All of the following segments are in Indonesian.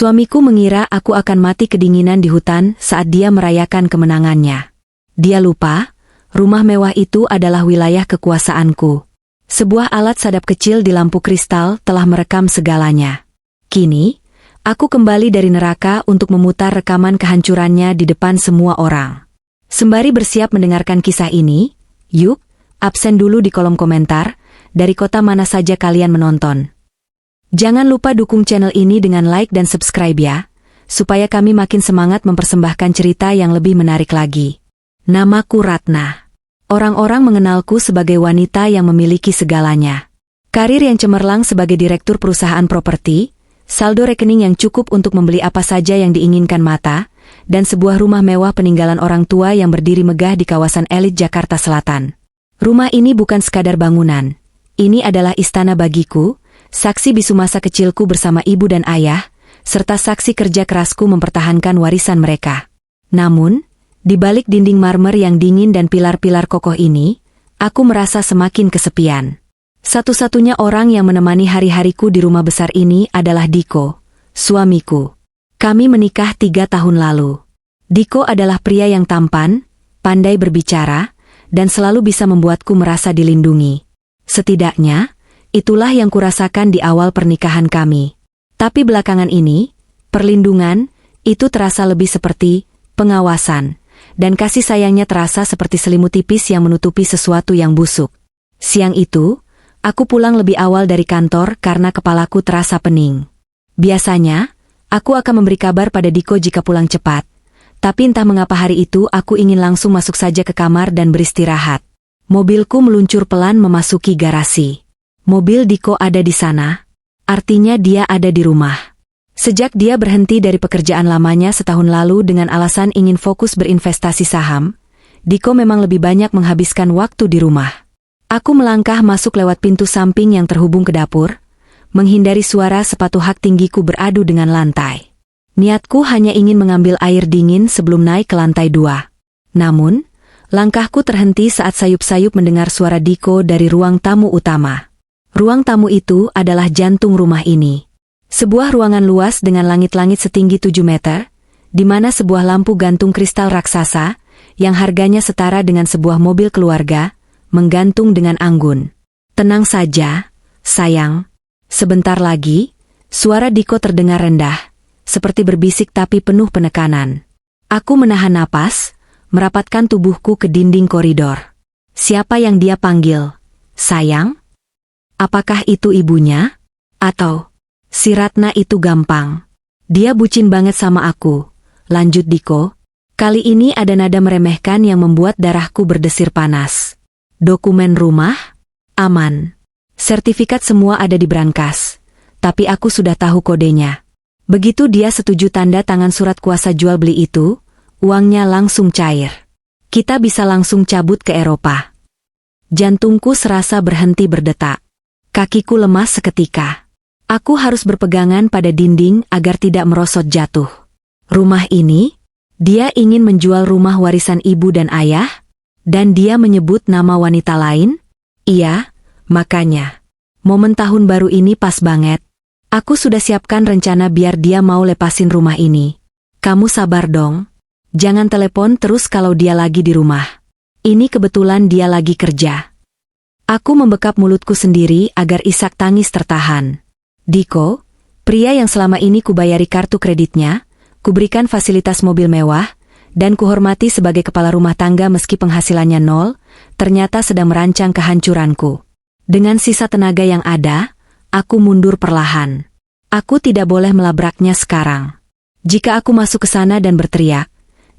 Suamiku mengira aku akan mati kedinginan di hutan saat dia merayakan kemenangannya. Dia lupa, rumah mewah itu adalah wilayah kekuasaanku. Sebuah alat sadap kecil di lampu kristal telah merekam segalanya. Kini, aku kembali dari neraka untuk memutar rekaman kehancurannya di depan semua orang. Sembari bersiap mendengarkan kisah ini, yuk, absen dulu di kolom komentar, dari kota mana saja kalian menonton. Jangan lupa dukung channel ini dengan like dan subscribe ya, supaya kami makin semangat mempersembahkan cerita yang lebih menarik lagi. Namaku Ratna. Orang-orang mengenalku sebagai wanita yang memiliki segalanya. Karir yang cemerlang sebagai direktur perusahaan properti, saldo rekening yang cukup untuk membeli apa saja yang diinginkan mata, dan sebuah rumah mewah peninggalan orang tua yang berdiri megah di kawasan elit Jakarta Selatan. Rumah ini bukan sekadar bangunan. Ini adalah istana bagiku, saksi bisu masa kecilku bersama ibu dan ayah, serta saksi kerja kerasku mempertahankan warisan mereka. Namun, di balik dinding marmer yang dingin dan pilar-pilar kokoh ini, aku merasa semakin kesepian. Satu-satunya orang yang menemani hari-hariku di rumah besar ini adalah Diko, suamiku. Kami menikah 3 tahun lalu. Diko adalah pria yang tampan, pandai berbicara, dan selalu bisa membuatku merasa dilindungi. Setidaknya, itulah yang kurasakan di awal pernikahan kami. Tapi belakangan ini, perlindungan, itu terasa lebih seperti pengawasan. Dan kasih sayangnya terasa seperti selimut tipis yang menutupi sesuatu yang busuk. Siang itu, aku pulang lebih awal dari kantor karena kepalaku terasa pening. Biasanya, aku akan memberi kabar pada Diko jika pulang cepat. Tapi entah mengapa hari itu aku ingin langsung masuk saja ke kamar dan beristirahat. Mobilku meluncur pelan memasuki garasi. Mobil Diko ada di sana, artinya dia ada di rumah. Sejak dia berhenti dari pekerjaan lamanya setahun lalu dengan alasan ingin fokus berinvestasi saham, Diko memang lebih banyak menghabiskan waktu di rumah. Aku melangkah masuk lewat pintu samping yang terhubung ke dapur, menghindari suara sepatu hak tinggiku beradu dengan lantai. Niatku hanya ingin mengambil air dingin sebelum naik ke lantai 2. Namun, langkahku terhenti saat sayup-sayup mendengar suara Diko dari ruang tamu utama. Ruang tamu itu adalah jantung rumah ini. Sebuah ruangan luas dengan langit-langit setinggi 7 meter, di mana sebuah lampu gantung kristal raksasa, yang harganya setara dengan sebuah mobil keluarga, menggantung dengan anggun. Tenang saja, sayang. Sebentar lagi, suara Diko terdengar rendah, seperti berbisik tapi penuh penekanan. Aku menahan napas, merapatkan tubuhku ke dinding koridor. Siapa yang dia panggil? Sayang? Apakah itu ibunya? Atau... Si Ratna itu gampang. Dia bucin banget sama aku. Lanjut Diko. Kali ini ada nada meremehkan yang membuat darahku berdesir panas. Dokumen rumah? Aman. Sertifikat semua ada di brankas. Tapi aku sudah tahu kodenya. Begitu dia setuju tanda tangan surat kuasa jual beli itu, uangnya langsung cair. Kita bisa langsung cabut ke Eropa. Jantungku serasa berhenti berdetak. Kakiku lemas seketika. Aku harus berpegangan pada dinding agar tidak merosot jatuh. Rumah ini, dia ingin menjual rumah warisan ibu dan ayah, dan dia menyebut nama wanita lain? Iya, makanya. Momen tahun baru ini pas banget. Aku sudah siapkan rencana biar dia mau lepasin rumah ini. Kamu sabar dong. Jangan telepon terus kalau dia lagi di rumah. Ini kebetulan dia lagi kerja. Aku membekap mulutku sendiri agar isak tangis tertahan. Diko, pria yang selama ini kubayari kartu kreditnya, kuberikan fasilitas mobil mewah, dan kuhormati sebagai kepala rumah tangga meski penghasilannya nol, ternyata sedang merancang kehancuranku. Dengan sisa tenaga yang ada, aku mundur perlahan. Aku tidak boleh melabraknya sekarang. Jika aku masuk ke sana dan berteriak,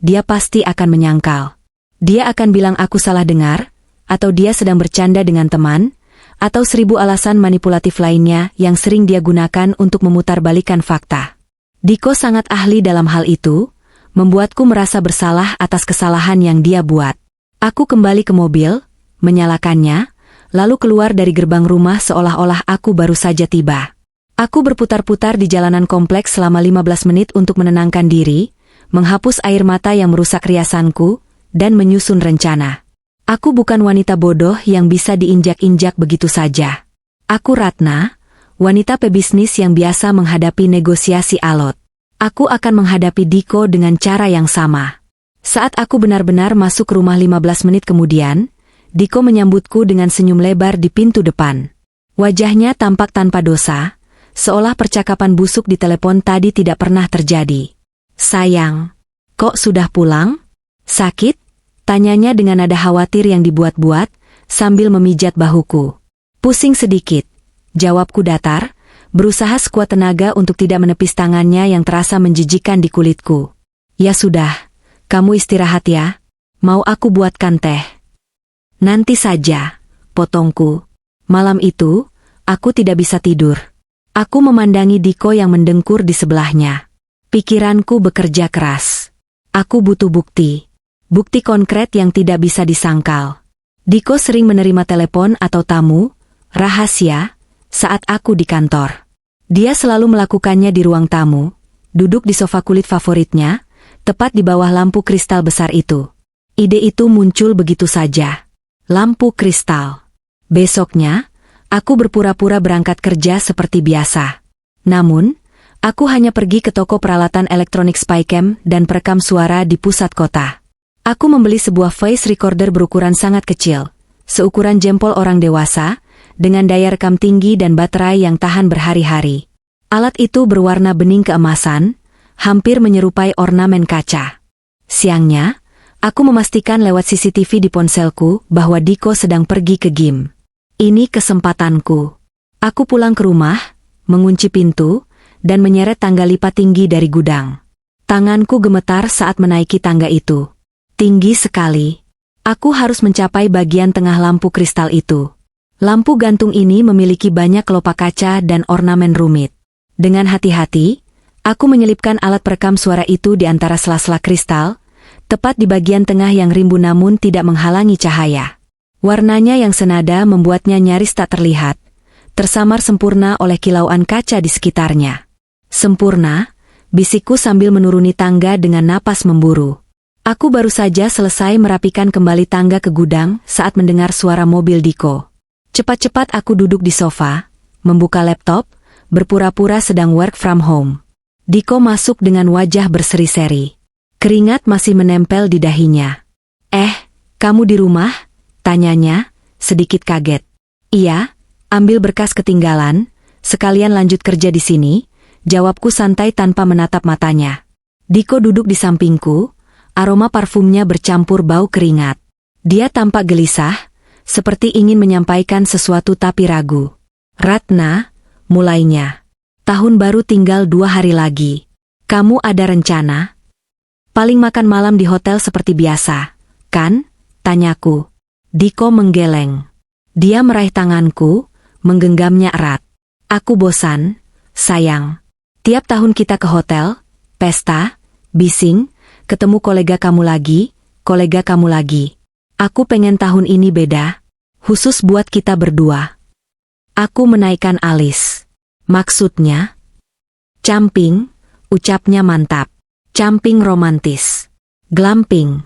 dia pasti akan menyangkal. Dia akan bilang aku salah dengar, atau dia sedang bercanda dengan teman, atau 1000 alasan manipulatif lainnya yang sering dia gunakan untuk memutarbalikkan fakta. Diko sangat ahli dalam hal itu, membuatku merasa bersalah atas kesalahan yang dia buat. Aku kembali ke mobil, menyalakannya, lalu keluar dari gerbang rumah seolah-olah aku baru saja tiba. Aku berputar-putar di jalanan kompleks selama 15 menit untuk menenangkan diri, menghapus air mata yang merusak riasanku, dan menyusun rencana. Aku bukan wanita bodoh yang bisa diinjak-injak begitu saja. Aku Ratna, wanita pebisnis yang biasa menghadapi negosiasi alot. Aku akan menghadapi Diko dengan cara yang sama. Saat aku benar-benar masuk rumah 15 menit kemudian, Diko menyambutku dengan senyum lebar di pintu depan. Wajahnya tampak tanpa dosa, seolah percakapan busuk di telepon tadi tidak pernah terjadi. "Sayang, kok sudah pulang? Sakit?" tanyanya dengan nada khawatir yang dibuat-buat, sambil memijat bahuku. "Pusing sedikit," jawabku datar, berusaha sekuat tenaga untuk tidak menepis tangannya yang terasa menjijikkan di kulitku. "Ya sudah, kamu istirahat ya. Mau aku buatkan teh?" "Nanti saja," potongku. Malam itu, aku tidak bisa tidur. Aku memandangi Diko yang mendengkur di sebelahnya. Pikiranku bekerja keras. Aku butuh bukti. Bukti konkret yang tidak bisa disangkal. Diko sering menerima telepon atau tamu, rahasia, saat aku di kantor. Dia selalu melakukannya di ruang tamu, duduk di sofa kulit favoritnya, tepat di bawah lampu kristal besar itu. Ide itu muncul begitu saja. Lampu kristal. Besoknya, aku berpura-pura berangkat kerja seperti biasa. Namun, aku hanya pergi ke toko peralatan elektronik Spycam dan perekam suara di pusat kota. Aku membeli sebuah voice recorder berukuran sangat kecil, seukuran jempol orang dewasa, dengan daya rekam tinggi dan baterai yang tahan berhari-hari. Alat itu berwarna bening keemasan, hampir menyerupai ornamen kaca. Siangnya, aku memastikan lewat CCTV di ponselku bahwa Diko sedang pergi ke gym. Ini kesempatanku. Aku pulang ke rumah, mengunci pintu, dan menyeret tangga lipat tinggi dari gudang. Tanganku gemetar saat menaiki tangga itu. Tinggi sekali. Aku harus mencapai bagian tengah lampu kristal itu. Lampu gantung ini memiliki banyak kelopak kaca dan ornamen rumit. Dengan hati-hati, aku menyelipkan alat perekam suara itu di antara sela-sela kristal, tepat di bagian tengah yang rimbun namun tidak menghalangi cahaya. Warnanya yang senada membuatnya nyaris tak terlihat, tersamar sempurna oleh kilauan kaca di sekitarnya. "Sempurna," bisikku sambil menuruni tangga dengan napas memburu. Aku baru saja selesai merapikan kembali tangga ke gudang saat mendengar suara mobil Diko. Cepat-cepat aku duduk di sofa, membuka laptop, berpura-pura sedang work from home. Diko masuk dengan wajah berseri-seri. Keringat masih menempel di dahinya. Kamu di rumah?" tanyanya, sedikit kaget. "Iya, ambil berkas ketinggalan, sekalian lanjut kerja di sini," jawabku santai tanpa menatap matanya. Diko duduk di sampingku, aroma parfumnya bercampur bau keringat. Dia tampak gelisah, seperti ingin menyampaikan sesuatu tapi ragu. "Ratna," mulainya. "Tahun baru tinggal 2 hari lagi. Kamu ada rencana?" "Paling makan malam di hotel seperti biasa, kan?" tanyaku. Diko menggeleng. Dia meraih tanganku, menggenggamnya erat. "Aku bosan, sayang. Tiap tahun kita ke hotel, pesta, bising, ketemu kolega kamu lagi. Aku pengen tahun ini beda, khusus buat kita berdua." Aku menaikkan alis. "Maksudnya?" "Camping," ucapnya mantap. "Camping romantis. Glamping.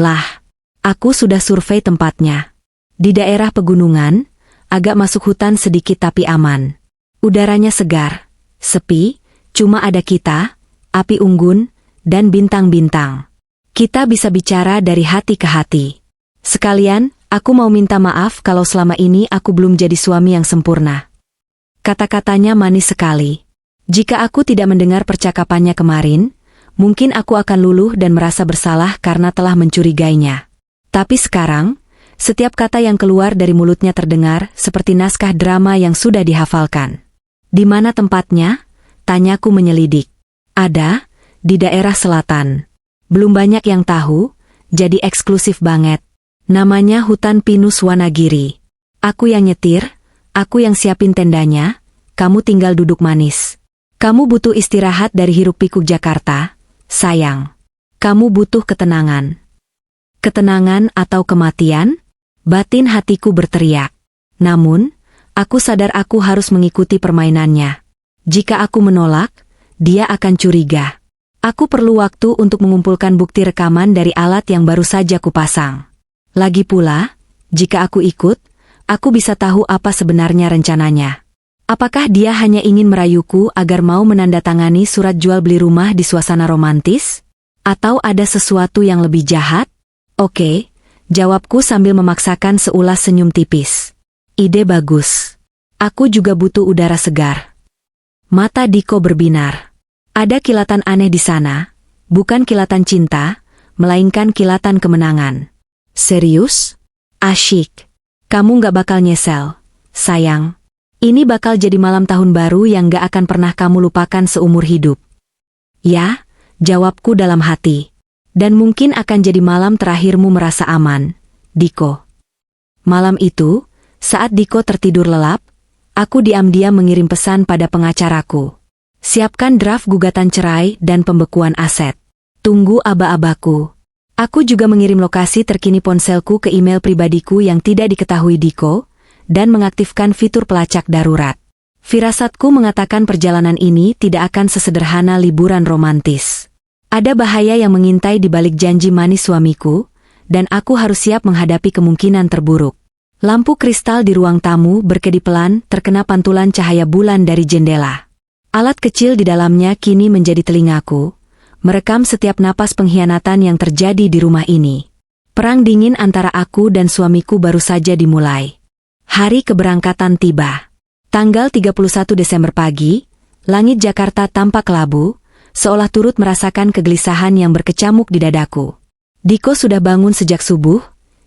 Lah, aku sudah survei tempatnya. Di daerah pegunungan, agak masuk hutan sedikit tapi aman. Udaranya segar, sepi, cuma ada kita, api unggun, dan bintang-bintang. Kita bisa bicara dari hati ke hati. Sekalian, aku mau minta maaf kalau selama ini aku belum jadi suami yang sempurna." Kata-katanya manis sekali. Jika aku tidak mendengar percakapannya kemarin, mungkin aku akan luluh dan merasa bersalah karena telah mencurigainya. Tapi sekarang, setiap kata yang keluar dari mulutnya terdengar seperti naskah drama yang sudah dihafalkan. "Di mana tempatnya?" tanyaku menyelidik. "Ada, di daerah selatan. Belum banyak yang tahu, jadi eksklusif banget. Namanya Hutan Pinus Wanagiri. Aku yang nyetir, aku yang siapin tendanya, kamu tinggal duduk manis. Kamu butuh istirahat dari hiruk-pikuk Jakarta, sayang. Kamu butuh ketenangan." Ketenangan atau kematian? Batin hatiku berteriak. Namun, aku sadar aku harus mengikuti permainannya. Jika aku menolak, dia akan curiga. Aku perlu waktu untuk mengumpulkan bukti rekaman dari alat yang baru saja kupasang. Lagi pula, jika aku ikut, aku bisa tahu apa sebenarnya rencananya. Apakah dia hanya ingin merayuku agar mau menandatangani surat jual beli rumah di suasana romantis? Atau ada sesuatu yang lebih jahat? Oke, jawabku sambil memaksakan seulas senyum tipis. Ide bagus. Aku juga butuh udara segar. Mata Diko berbinar. Ada kilatan aneh di sana, bukan kilatan cinta, melainkan kilatan kemenangan. Serius? Asyik. Kamu gak bakal nyesel, sayang. Ini bakal jadi malam tahun baru yang gak akan pernah kamu lupakan seumur hidup. Ya, jawabku dalam hati. Dan mungkin akan jadi malam terakhirmu merasa aman, Diko. Malam itu, saat Diko tertidur lelap, aku diam-diam mengirim pesan pada pengacaraku. Siapkan draft gugatan cerai dan pembekuan aset. Tunggu aba-abaku. Aku juga mengirim lokasi terkini ponselku ke email pribadiku yang tidak diketahui Diko, dan mengaktifkan fitur pelacak darurat. Firasatku mengatakan perjalanan ini tidak akan sesederhana liburan romantis. Ada bahaya yang mengintai di balik janji manis suamiku, dan aku harus siap menghadapi kemungkinan terburuk. Lampu kristal di ruang tamu berkedip pelan terkena pantulan cahaya bulan dari jendela. Alat kecil di dalamnya kini menjadi telingaku, merekam setiap napas pengkhianatan yang terjadi di rumah ini. Perang dingin antara aku dan suamiku baru saja dimulai. Hari keberangkatan tiba. Tanggal 31 Desember pagi, langit Jakarta tampak kelabu, seolah turut merasakan kegelisahan yang berkecamuk di dadaku. Diko sudah bangun sejak subuh,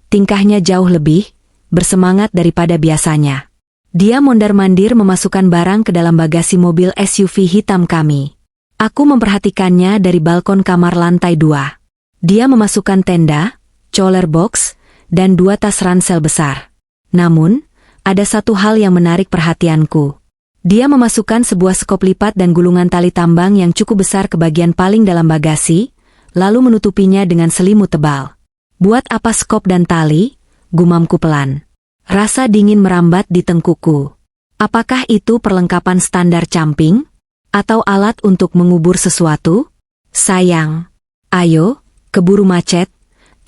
tingkahnya jauh lebih bersemangat daripada biasanya. Dia mondar-mandir memasukkan barang ke dalam bagasi mobil SUV hitam kami. Aku memperhatikannya dari balkon kamar lantai 2. Dia memasukkan tenda, cooler box, dan 2 tas ransel besar. Namun, ada satu hal yang menarik perhatianku. Dia memasukkan sebuah skop lipat dan gulungan tali tambang yang cukup besar ke bagian paling dalam bagasi, lalu menutupinya dengan selimut tebal. Buat apa skop dan tali? Gumamku pelan. Rasa dingin merambat di tengkukku. Apakah itu perlengkapan standar camping? Atau alat untuk mengubur sesuatu? Sayang. Ayo, keburu macet.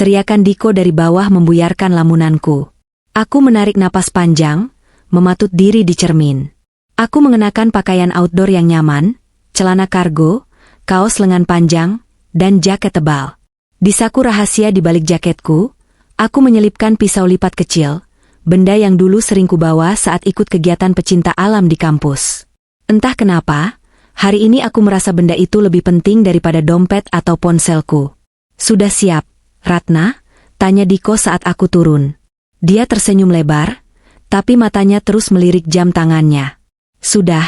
Teriakan Diko dari bawah membuyarkan lamunanku. Aku menarik napas panjang, mematut diri di cermin. Aku mengenakan pakaian outdoor yang nyaman, celana kargo, kaos lengan panjang, dan jaket tebal. Di saku rahasia di balik jaketku, aku menyelipkan pisau lipat kecil, benda yang dulu sering kubawa saat ikut kegiatan pecinta alam di kampus. Entah kenapa, hari ini aku merasa benda itu lebih penting daripada dompet atau ponselku. Sudah siap, Ratna? Tanya Diko saat aku turun. Dia tersenyum lebar, tapi matanya terus melirik jam tangannya. Sudah,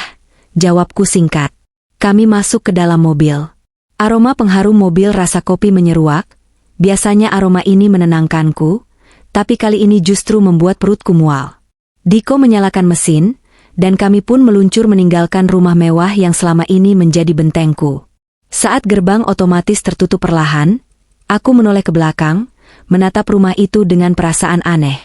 jawabku singkat. Kami masuk ke dalam mobil. Aroma pengharum mobil rasa kopi menyeruak. Biasanya aroma ini menenangkanku, tapi kali ini justru membuat perutku mual. Diko menyalakan mesin, dan kami pun meluncur meninggalkan rumah mewah yang selama ini menjadi bentengku. Saat gerbang otomatis tertutup perlahan, aku menoleh ke belakang, menatap rumah itu dengan perasaan aneh.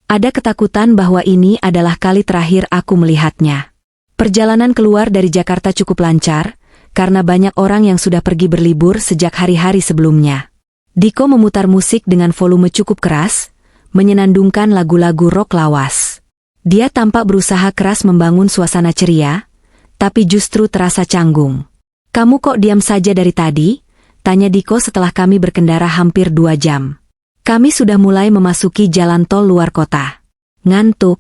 Ada ketakutan bahwa ini adalah kali terakhir aku melihatnya. Perjalanan keluar dari Jakarta cukup lancar, karena banyak orang yang sudah pergi berlibur sejak hari-hari sebelumnya. Diko memutar musik dengan volume cukup keras, menyenandungkan lagu-lagu rock lawas. Dia tampak berusaha keras membangun suasana ceria, tapi justru terasa canggung. Kamu kok diam saja dari tadi? Tanya Diko setelah kami berkendara hampir 2 jam. Kami sudah mulai memasuki jalan tol luar kota. Ngantuk,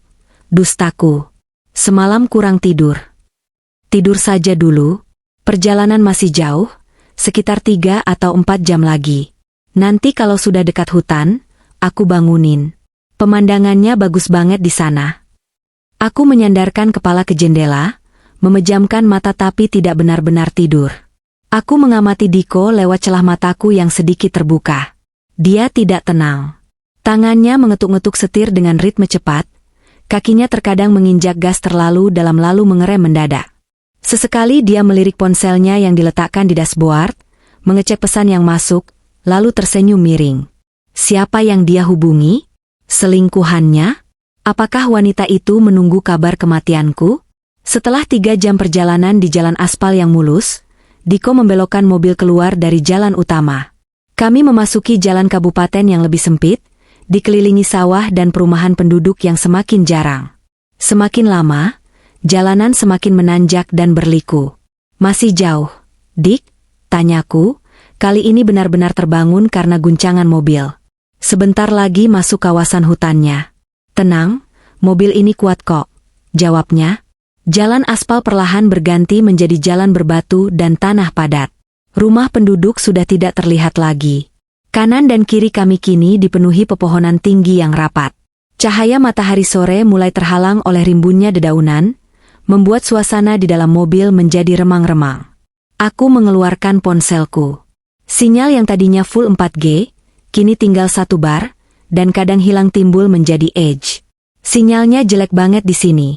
dustaku. Semalam kurang tidur. Tidur saja dulu. Perjalanan masih jauh, sekitar 3 atau 4 jam lagi. Nanti kalau sudah dekat hutan, aku bangunin. Pemandangannya bagus banget di sana. Aku menyandarkan kepala ke jendela, memejamkan mata tapi tidak benar-benar tidur. Aku mengamati Diko lewat celah mataku yang sedikit terbuka. Dia tidak tenang. Tangannya mengetuk-ngetuk setir dengan ritme cepat, kakinya terkadang menginjak gas terlalu dalam lalu mengerem mendadak. Sesekali dia melirik ponselnya yang diletakkan di dashboard, mengecek pesan yang masuk, lalu tersenyum miring. Siapa yang dia hubungi? Selingkuhannya? Apakah wanita itu menunggu kabar kematianku? Setelah 3 jam perjalanan di jalan aspal yang mulus, Diko membelokkan mobil keluar dari jalan utama. Kami memasuki jalan kabupaten yang lebih sempit, dikelilingi sawah dan perumahan penduduk yang semakin jarang. Semakin lama, Jalanan semakin menanjak dan berliku. Masih jauh, Dik? Tanyaku, kali ini benar-benar terbangun karena guncangan mobil. Sebentar lagi masuk kawasan hutannya. Tenang, mobil ini kuat kok, jawabnya. Jalan aspal perlahan berganti menjadi jalan berbatu dan tanah padat. Rumah penduduk sudah tidak terlihat lagi. Kanan dan kiri kami kini dipenuhi pepohonan tinggi yang rapat. Cahaya matahari sore mulai terhalang oleh rimbunnya dedaunan, membuat suasana di dalam mobil menjadi remang-remang. Aku mengeluarkan ponselku. Sinyal yang tadinya full 4G, kini tinggal 1 bar, dan kadang hilang timbul menjadi edge. Sinyalnya jelek banget di sini,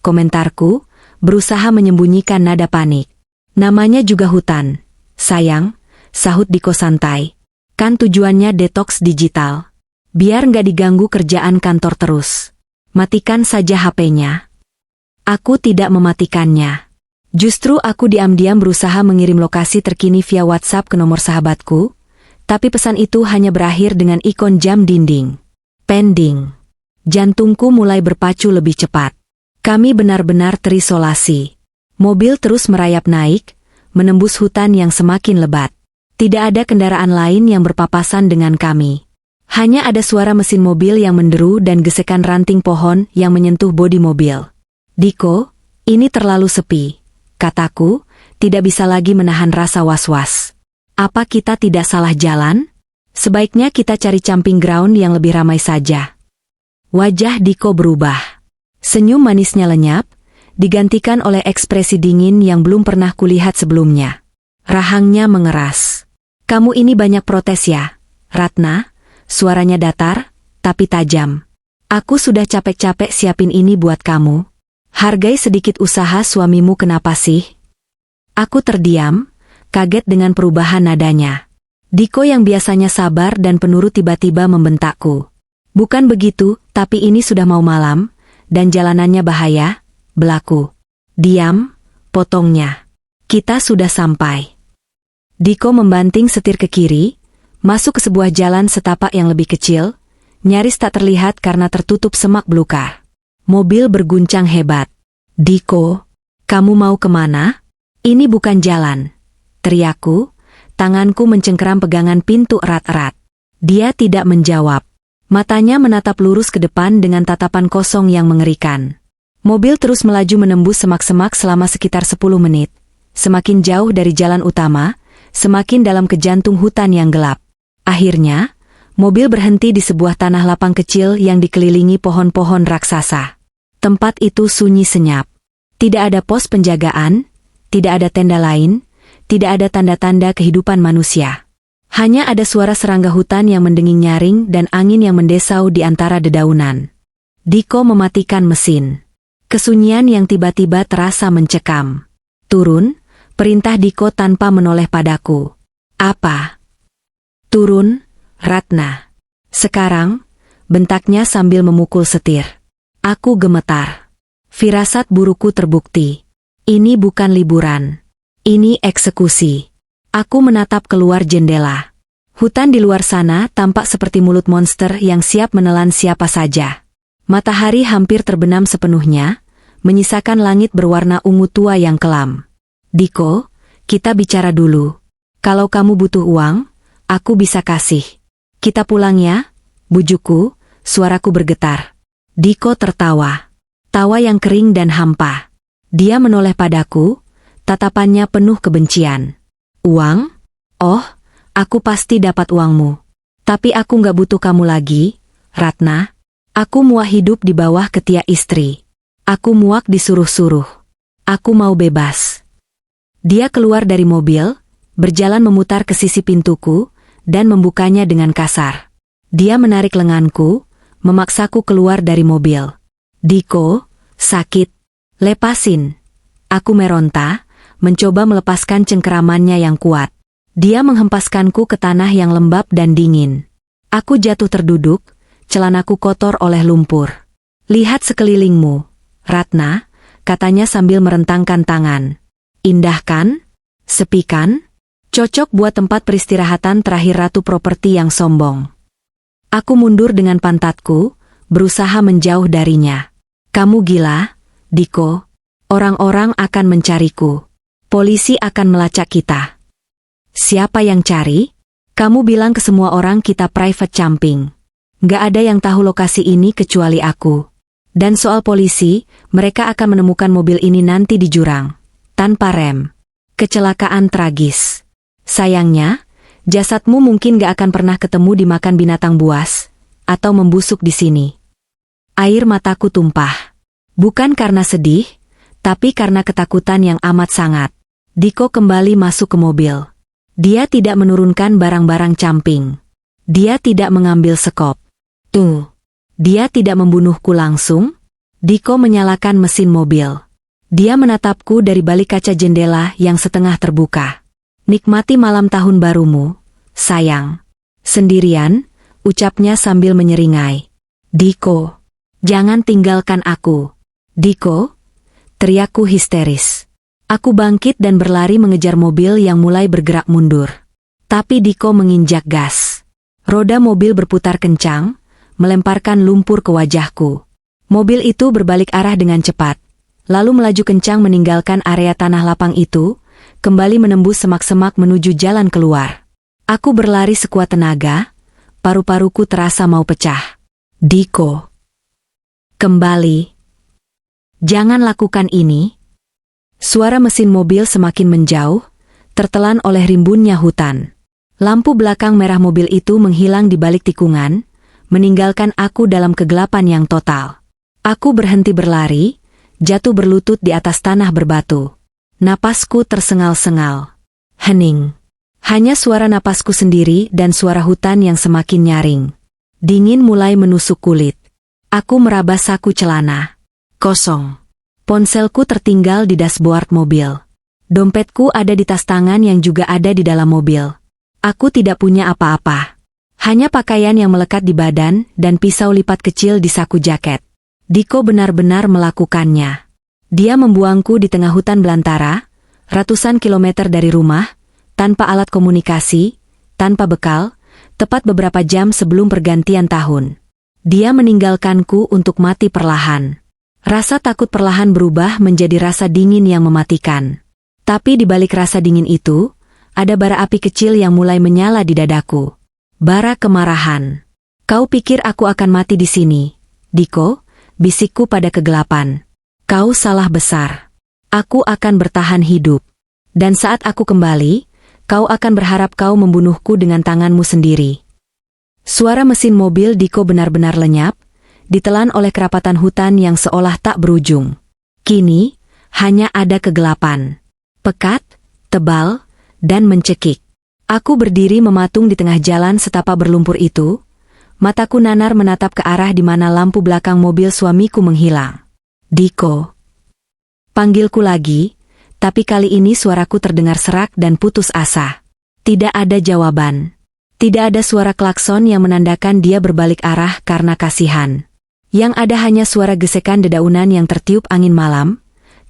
komentarku, berusaha menyembunyikan nada panik. Namanya juga hutan. Sayang, sahut Diko santai. Kan tujuannya detoks digital. Biar nggak diganggu kerjaan kantor terus. Matikan saja HP-nya. Aku tidak mematikannya. Justru aku diam-diam berusaha mengirim lokasi terkini via WhatsApp ke nomor sahabatku, tapi pesan itu hanya berakhir dengan ikon jam dinding. Pending. Jantungku mulai berpacu lebih cepat. Kami benar-benar terisolasi. Mobil terus merayap naik, menembus hutan yang semakin lebat. Tidak ada kendaraan lain yang berpapasan dengan kami. Hanya ada suara mesin mobil yang menderu dan gesekan ranting pohon yang menyentuh bodi mobil. Diko, ini terlalu sepi, kataku, tidak bisa lagi menahan rasa was-was. Apa kita tidak salah jalan? Sebaiknya kita cari camping ground yang lebih ramai saja. Wajah Diko berubah. Senyum manisnya lenyap, digantikan oleh ekspresi dingin yang belum pernah kulihat sebelumnya. Rahangnya mengeras. Kamu ini banyak protes ya, Ratna? Suaranya datar, tapi tajam. Aku sudah capek-capek siapin ini buat kamu. Hargai sedikit usaha suamimu, kenapa sih? Aku terdiam, kaget dengan perubahan nadanya. Diko yang biasanya sabar dan penurut tiba-tiba membentakku. Bukan begitu, tapi ini sudah mau malam, dan jalanannya bahaya, belaku. Diam, potongnya. Kita sudah sampai. Diko membanting setir ke kiri, masuk ke sebuah jalan setapak yang lebih kecil, nyaris tak terlihat karena tertutup semak belukar. Mobil berguncang hebat. Diko, kamu mau kemana? Ini bukan jalan, teriakku, tanganku mencengkeram pegangan pintu erat-erat. Dia tidak menjawab. Matanya menatap lurus ke depan dengan tatapan kosong yang mengerikan. Mobil terus melaju menembus semak-semak selama sekitar 10 menit. Semakin jauh dari jalan utama, semakin dalam ke jantung hutan yang gelap. Akhirnya, mobil berhenti di sebuah tanah lapang kecil yang dikelilingi pohon-pohon raksasa. Tempat itu sunyi senyap. Tidak ada pos penjagaan, tidak ada tenda lain, tidak ada tanda-tanda kehidupan manusia. Hanya ada suara serangga hutan yang mendenging nyaring dan angin yang mendesau di antara dedaunan. Diko mematikan mesin. Kesunyian yang tiba-tiba terasa mencekam. Turun, perintah Diko tanpa menoleh padaku. Apa? Turun, Ratna. Sekarang, bentaknya sambil memukul setir. Aku gemetar. Firasat buruku terbukti. Ini bukan liburan. Ini eksekusi. Aku menatap keluar jendela. Hutan di luar sana tampak seperti mulut monster yang siap menelan siapa saja. Matahari hampir terbenam sepenuhnya, menyisakan langit berwarna ungu tua yang kelam. Diko, kita bicara dulu. Kalau kamu butuh uang, aku bisa kasih. Kita pulang ya, bujukku, suaraku bergetar. Diko tertawa. Tawa yang kering dan hampa. Dia menoleh padaku, tatapannya penuh kebencian. Uang? Oh, aku pasti dapat uangmu. Tapi aku nggak butuh kamu lagi, Ratna. Aku muak hidup di bawah ketiak istri. Aku muak disuruh-suruh. Aku mau bebas. Dia keluar dari mobil, berjalan memutar ke sisi pintuku, dan membukanya dengan kasar. Dia menarik lenganku, memaksaku keluar dari mobil. Diko, sakit. Lepasin. Aku meronta, mencoba melepaskan cengkeramannya yang kuat. Dia menghempaskanku ke tanah yang lembab dan dingin. Aku jatuh terduduk, celanaku kotor oleh lumpur. Lihat sekelilingmu, Ratna, katanya sambil merentangkan tangan. Indah kan? Sepi kan? Cocok buat tempat peristirahatan terakhir ratu properti yang sombong. Aku mundur dengan pantatku, berusaha menjauh darinya. Kamu gila, Diko. Orang-orang akan mencariku. Polisi akan melacak kita. Siapa yang cari? Kamu bilang ke semua orang kita private camping. Gak ada yang tahu lokasi ini kecuali aku. Dan soal polisi, mereka akan menemukan mobil ini nanti di jurang. Tanpa rem. Kecelakaan tragis. Sayangnya, jasadmu mungkin gak akan pernah ketemu dimakan binatang buas, atau membusuk di sini. Air mataku tumpah. Bukan karena sedih, tapi karena ketakutan yang amat sangat. Diko kembali masuk ke mobil. Dia tidak menurunkan barang-barang camping. Dia tidak mengambil sekop. Dia tidak membunuhku langsung. Diko menyalakan mesin mobil. Dia menatapku dari balik kaca jendela yang setengah terbuka. Nikmati malam tahun barumu, sayang. Sendirian, ucapnya sambil menyeringai. Diko, jangan tinggalkan aku. Diko, teriakku histeris. Aku bangkit dan berlari mengejar mobil yang mulai bergerak mundur. Tapi Diko menginjak gas. Roda mobil berputar kencang, melemparkan lumpur ke wajahku. Mobil itu berbalik arah dengan cepat, lalu melaju kencang meninggalkan area tanah lapang itu, kembali menembus semak-semak menuju jalan keluar. Aku berlari sekuat tenaga, paru-paruku terasa mau pecah. Diko, kembali. Jangan lakukan ini. Suara mesin mobil semakin menjauh, tertelan oleh rimbunnya hutan. Lampu belakang merah mobil itu menghilang di balik tikungan, meninggalkan aku dalam kegelapan yang total. Aku berhenti berlari, jatuh berlutut di atas tanah berbatu. Napasku tersengal-sengal. Hening. Hanya suara napasku sendiri dan suara hutan yang semakin nyaring. Dingin mulai menusuk kulit. Aku meraba saku celana. Kosong. Ponselku tertinggal di dashboard mobil. Dompetku ada di tas tangan yang juga ada di dalam mobil. Aku tidak punya apa-apa. Hanya pakaian yang melekat di badan dan pisau lipat kecil di saku jaket. Diko benar-benar melakukannya. Dia membuangku di tengah hutan belantara, ratusan kilometer dari rumah, tanpa alat komunikasi, tanpa bekal, tepat beberapa jam sebelum pergantian tahun. Dia meninggalkanku untuk mati perlahan. Rasa takut perlahan berubah menjadi rasa dingin yang mematikan. Tapi di balik rasa dingin itu, ada bara api kecil yang mulai menyala di dadaku. Bara kemarahan. Kau pikir aku akan mati di sini, Diko? Bisikku pada kegelapan. Kau salah besar. Aku akan bertahan hidup. Dan saat aku kembali, kau akan berharap kau membunuhku dengan tanganmu sendiri. Suara mesin mobil Diko benar-benar lenyap, ditelan oleh kerapatan hutan yang seolah tak berujung. Kini, hanya ada kegelapan. Pekat, tebal, dan mencekik. Aku berdiri mematung di tengah jalan setapak berlumpur itu. Mataku nanar menatap ke arah di mana lampu belakang mobil suamiku menghilang. Diko. Panggilku lagi, tapi kali ini suaraku terdengar serak dan putus asa. Tidak ada jawaban. Tidak ada suara klakson yang menandakan dia berbalik arah karena kasihan. Yang ada hanya suara gesekan dedaunan yang tertiup angin malam,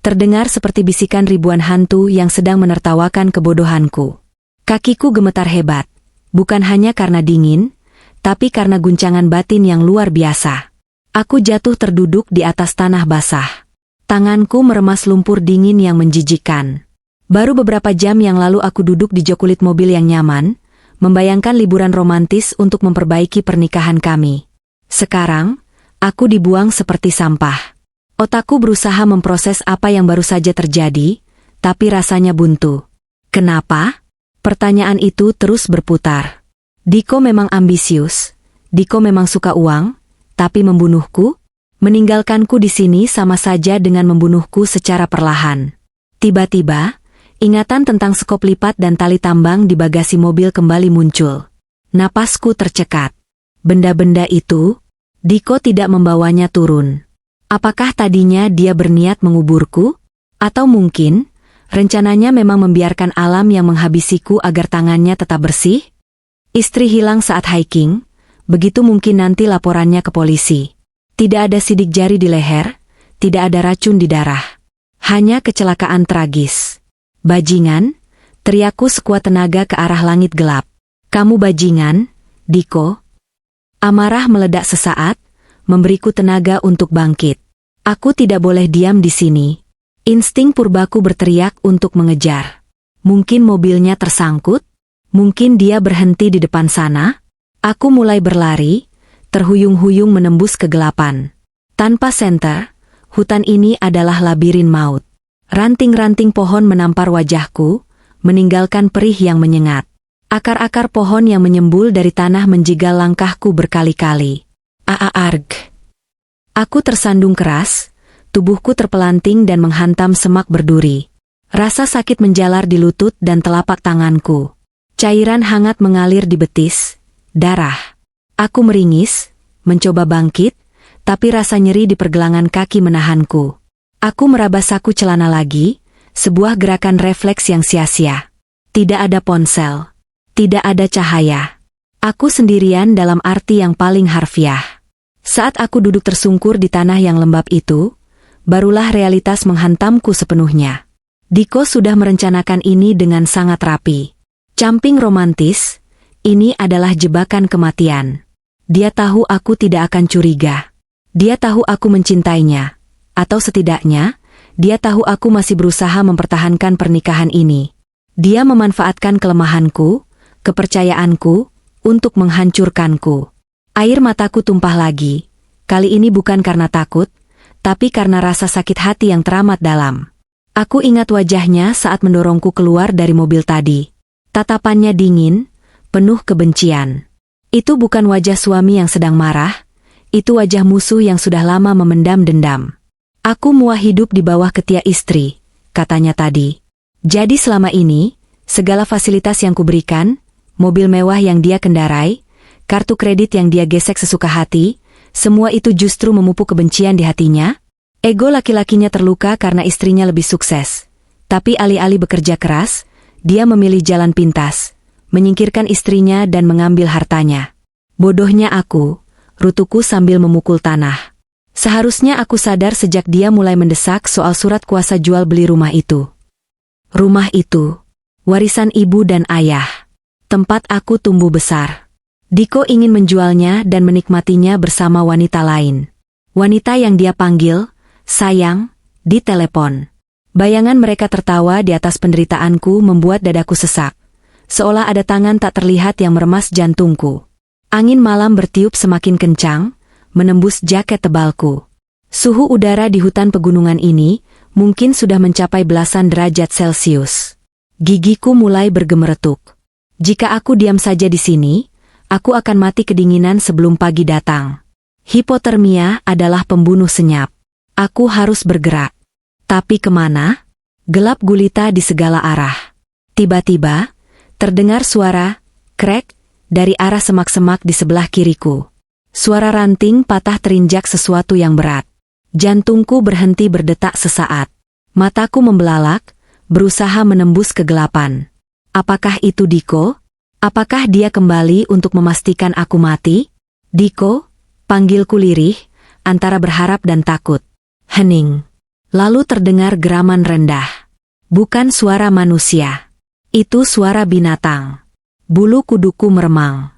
terdengar seperti bisikan ribuan hantu yang sedang menertawakan kebodohanku. Kakiku gemetar hebat, bukan hanya karena dingin, tapi karena guncangan batin yang luar biasa. Aku jatuh terduduk di atas tanah basah. Tanganku meremas lumpur dingin yang menjijikkan. Baru beberapa jam yang lalu aku duduk di jok kulit mobil yang nyaman, membayangkan liburan romantis untuk memperbaiki pernikahan kami. Sekarang, aku dibuang seperti sampah. Otakku berusaha memproses apa yang baru saja terjadi, tapi rasanya buntu. Kenapa? Pertanyaan itu terus berputar. Diko memang ambisius, Diko memang suka uang, tapi membunuhku? Meninggalkanku di sini sama saja dengan membunuhku secara perlahan. Tiba-tiba, ingatan tentang sekop lipat dan tali tambang di bagasi mobil kembali muncul. Napasku tercekat. Benda-benda itu, Diko tidak membawanya turun. Apakah tadinya dia berniat menguburku? Atau mungkin, rencananya memang membiarkan alam yang menghabisiku agar tangannya tetap bersih? Istri hilang saat hiking, begitu mungkin nanti laporannya ke polisi. Tidak ada sidik jari di leher, tidak ada racun di darah. Hanya kecelakaan tragis. Bajingan, teriakku sekuat tenaga ke arah langit gelap. Kamu bajingan, Diko. Amarah meledak sesaat, memberiku tenaga untuk bangkit. Aku tidak boleh diam di sini. Insting purbaku berteriak untuk mengejar. Mungkin mobilnya tersangkut? Mungkin dia berhenti di depan sana? Aku mulai berlari, terhuyung-huyung menembus kegelapan. Tanpa senter, hutan ini adalah labirin maut. Ranting-ranting pohon menampar wajahku, meninggalkan perih yang menyengat. Akar-akar pohon yang menyembul dari tanah menjegal langkahku berkali-kali. Arg. Aku tersandung keras, tubuhku terpelanting dan menghantam semak berduri. Rasa sakit menjalar di lutut dan telapak tanganku. Cairan hangat mengalir di betis, darah. Aku meringis, mencoba bangkit, tapi rasa nyeri di pergelangan kaki menahanku. Aku meraba saku celana lagi, sebuah gerakan refleks yang sia-sia. Tidak ada ponsel. Tidak ada cahaya. Aku sendirian dalam arti yang paling harfiah. Saat aku duduk tersungkur di tanah yang lembab itu, barulah realitas menghantamku sepenuhnya. Diko sudah merencanakan ini dengan sangat rapi. Camping romantis, ini adalah jebakan kematian. Dia tahu aku tidak akan curiga. Dia tahu aku mencintainya. Atau setidaknya, dia tahu aku masih berusaha mempertahankan pernikahan ini. Dia memanfaatkan kelemahanku, kepercayaanku, untuk menghancurkanku. Air mataku tumpah lagi, kali ini bukan karena takut, tapi karena rasa sakit hati yang teramat dalam. Aku ingat wajahnya saat mendorongku keluar dari mobil tadi. Tatapannya dingin, penuh kebencian. Itu bukan wajah suami yang sedang marah, itu wajah musuh yang sudah lama memendam dendam. Aku muak hidup di bawah ketiak istri, katanya tadi. Jadi selama ini, segala fasilitas yang kuberikan, mobil mewah yang dia kendarai, kartu kredit yang dia gesek sesuka hati, semua itu justru memupuk kebencian di hatinya. Ego laki-lakinya terluka karena istrinya lebih sukses. Tapi alih-alih bekerja keras, dia memilih jalan pintas, menyingkirkan istrinya dan mengambil hartanya. Bodohnya aku, rutuku sambil memukul tanah. Seharusnya aku sadar sejak dia mulai mendesak soal surat kuasa jual beli rumah itu. Rumah itu, warisan ibu dan ayah. Tempat aku tumbuh besar. Diko ingin menjualnya dan menikmatinya bersama wanita lain. Wanita yang dia panggil, sayang, di telepon. Bayangan mereka tertawa di atas penderitaanku membuat dadaku sesak. Seolah ada tangan tak terlihat yang meremas jantungku. Angin malam bertiup semakin kencang, menembus jaket tebalku. Suhu udara di hutan pegunungan ini mungkin sudah mencapai belasan derajat Celcius. Gigiku mulai bergemeretuk. Jika aku diam saja di sini, aku akan mati kedinginan sebelum pagi datang. Hipotermia adalah pembunuh senyap. Aku harus bergerak. Tapi kemana? Gelap gulita di segala arah. Tiba-tiba, terdengar suara, krek, dari arah semak-semak di sebelah kiriku. Suara ranting patah terinjak sesuatu yang berat. Jantungku berhenti berdetak sesaat. Mataku membelalak, berusaha menembus kegelapan. Apakah itu Diko? Apakah dia kembali untuk memastikan aku mati? Diko, panggilku lirih, antara berharap dan takut. Hening. Lalu terdengar geraman rendah. Bukan suara manusia. Itu suara binatang. Bulu kuduku meremang.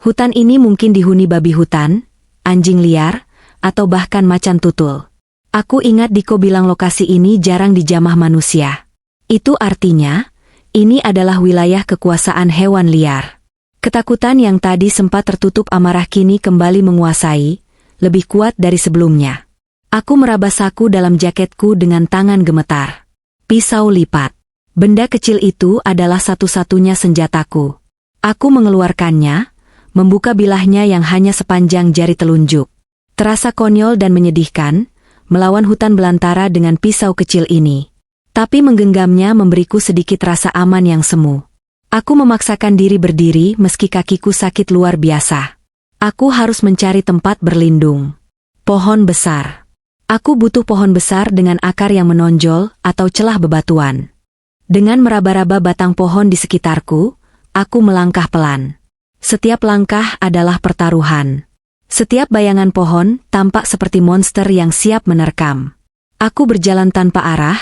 Hutan ini mungkin dihuni babi hutan, anjing liar, atau bahkan macan tutul. Aku ingat Diko bilang lokasi ini jarang dijamah manusia. Itu artinya, ini adalah wilayah kekuasaan hewan liar. Ketakutan yang tadi sempat tertutup amarah kini kembali menguasai, lebih kuat dari sebelumnya. Aku meraba saku dalam jaketku dengan tangan gemetar. Pisau lipat. Benda kecil itu adalah satu-satunya senjataku. Aku mengeluarkannya, membuka bilahnya yang hanya sepanjang jari telunjuk. Terasa konyol dan menyedihkan, melawan hutan belantara dengan pisau kecil ini. Tapi menggenggamnya memberiku sedikit rasa aman yang semu. Aku memaksakan diri berdiri meski kakiku sakit luar biasa. Aku harus mencari tempat berlindung. Pohon besar. Aku butuh pohon besar dengan akar yang menonjol atau celah bebatuan. Dengan meraba-raba batang pohon di sekitarku, aku melangkah pelan. Setiap langkah adalah pertaruhan. Setiap bayangan pohon tampak seperti monster yang siap menerkam. Aku berjalan tanpa arah,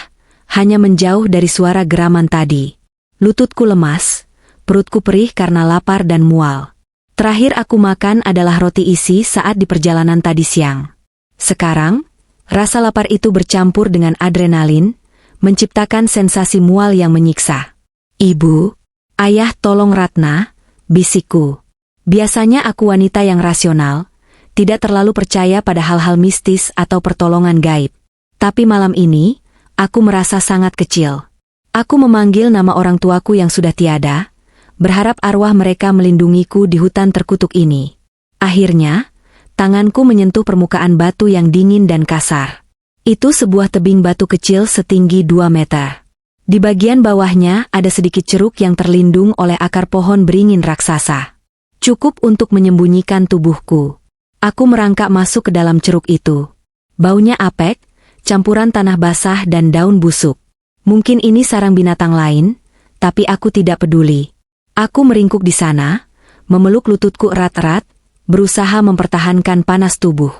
hanya menjauh dari suara geraman tadi. Lututku lemas, perutku perih karena lapar dan mual. Terakhir aku makan adalah roti isi saat di perjalanan tadi siang. Sekarang, rasa lapar itu bercampur dengan adrenalin, menciptakan sensasi mual yang menyiksa. "Ibu, ayah tolong Ratna," bisikku. Biasanya aku wanita yang rasional, tidak terlalu percaya pada hal-hal mistis atau pertolongan gaib. Tapi malam ini, aku merasa sangat kecil. Aku memanggil nama orang tuaku yang sudah tiada, berharap arwah mereka melindungiku di hutan terkutuk ini. Akhirnya, tanganku menyentuh permukaan batu yang dingin dan kasar. Itu sebuah tebing batu kecil setinggi 2 meter. Di bagian bawahnya ada sedikit ceruk yang terlindung oleh akar pohon beringin raksasa. Cukup untuk menyembunyikan tubuhku. Aku merangkak masuk ke dalam ceruk itu. Baunya apek, campuran tanah basah dan daun busuk. Mungkin ini sarang binatang lain, tapi aku tidak peduli. Aku meringkuk di sana, memeluk lututku erat-erat, berusaha mempertahankan panas tubuh.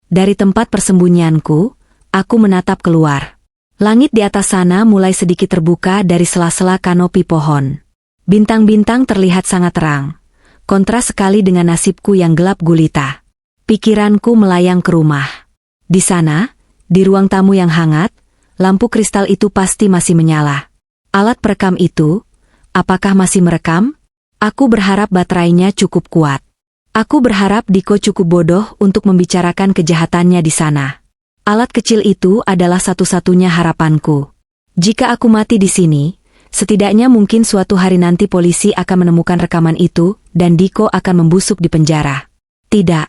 Dari tempat persembunyianku, aku menatap keluar. Langit di atas sana mulai sedikit terbuka dari sela-sela kanopi pohon. Bintang-bintang terlihat sangat terang. Kontras sekali dengan nasibku yang gelap gulita. Pikiranku melayang ke rumah. Di sana, di ruang tamu yang hangat, lampu kristal itu pasti masih menyala. Alat perekam itu, apakah masih merekam? Aku berharap baterainya cukup kuat. Aku berharap Diko cukup bodoh untuk membicarakan kejahatannya di sana. Alat kecil itu adalah satu-satunya harapanku. Jika aku mati di sini, setidaknya mungkin suatu hari nanti polisi akan menemukan rekaman itu dan Diko akan membusuk di penjara. Tidak,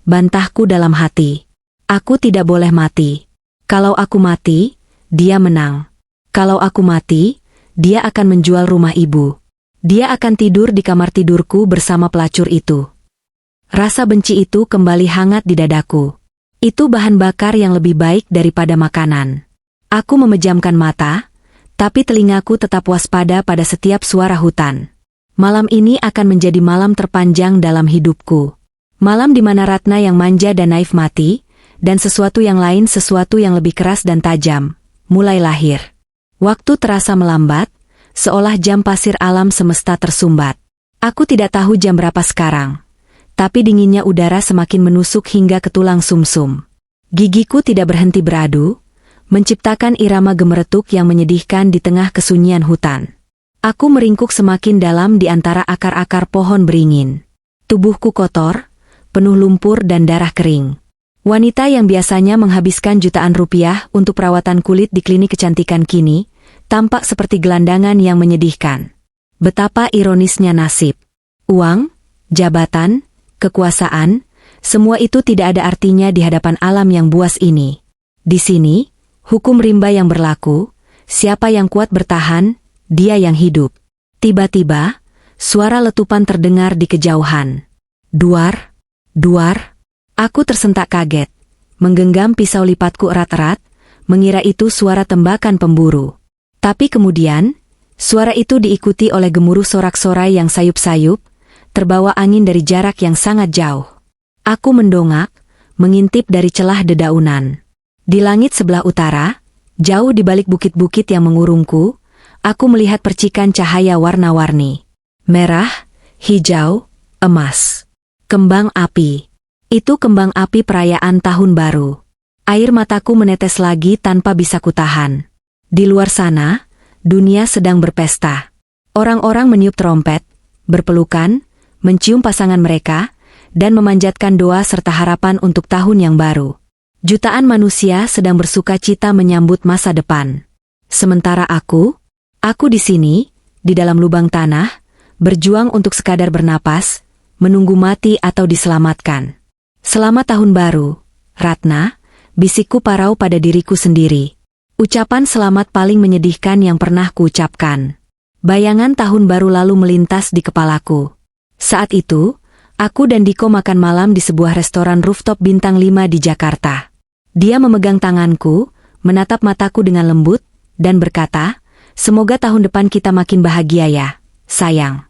bantahku dalam hati. Aku tidak boleh mati. Kalau aku mati, dia menang. Kalau aku mati, dia akan menjual rumah ibu. Dia akan tidur di kamar tidurku bersama pelacur itu. Rasa benci itu kembali hangat di dadaku. Itu bahan bakar yang lebih baik daripada makanan. Aku memejamkan mata, tapi telingaku tetap waspada pada setiap suara hutan. Malam ini akan menjadi malam terpanjang dalam hidupku. Malam di mana Ratna yang manja dan naif mati, dan sesuatu yang lain, sesuatu yang lebih keras dan tajam, mulai lahir. Waktu terasa melambat, seolah jam pasir alam semesta tersumbat. Aku tidak tahu jam berapa sekarang. Tapi dinginnya udara semakin menusuk hingga ke tulang sumsum. Gigiku tidak berhenti beradu, menciptakan irama gemeretuk yang menyedihkan di tengah kesunyian hutan. Aku meringkuk semakin dalam di antara akar-akar pohon beringin. Tubuhku kotor, penuh lumpur dan darah kering. Wanita yang biasanya menghabiskan jutaan rupiah untuk perawatan kulit di klinik kecantikan kini, tampak seperti gelandangan yang menyedihkan. Betapa ironisnya nasib. Uang, jabatan, kekuasaan, semua itu tidak ada artinya di hadapan alam yang buas ini. Di sini, hukum rimba yang berlaku, siapa yang kuat bertahan, dia yang hidup. Tiba-tiba, suara letupan terdengar di kejauhan. Duar, duar. Aku tersentak kaget, menggenggam pisau lipatku erat-erat, mengira itu suara tembakan pemburu. Tapi kemudian, suara itu diikuti oleh gemuruh sorak-sorai yang sayup-sayup, terbawa angin dari jarak yang sangat jauh. Aku mendongak, mengintip dari celah dedaunan. Di langit sebelah utara, jauh di balik bukit-bukit yang mengurungku, aku melihat percikan cahaya warna-warni. Merah, hijau, emas. Kembang api. Itu kembang api perayaan tahun baru. Air mataku menetes lagi tanpa bisa kutahan. Di luar sana, dunia sedang berpesta. Orang-orang meniup trompet, berpelukan, mencium pasangan mereka, dan memanjatkan doa serta harapan untuk tahun yang baru. Jutaan manusia sedang bersuka cita menyambut masa depan. Sementara aku di sini, di dalam lubang tanah, berjuang untuk sekadar bernapas, menunggu mati atau diselamatkan. Selamat tahun baru, Ratna, bisikku parau pada diriku sendiri. Ucapan selamat paling menyedihkan yang pernah kuucapkan. Bayangan tahun baru lalu melintas di kepalaku. Saat itu, aku dan Diko makan malam di sebuah restoran rooftop bintang 5 di Jakarta. Dia memegang tanganku, menatap mataku dengan lembut, dan berkata, "Semoga tahun depan kita makin bahagia ya, sayang."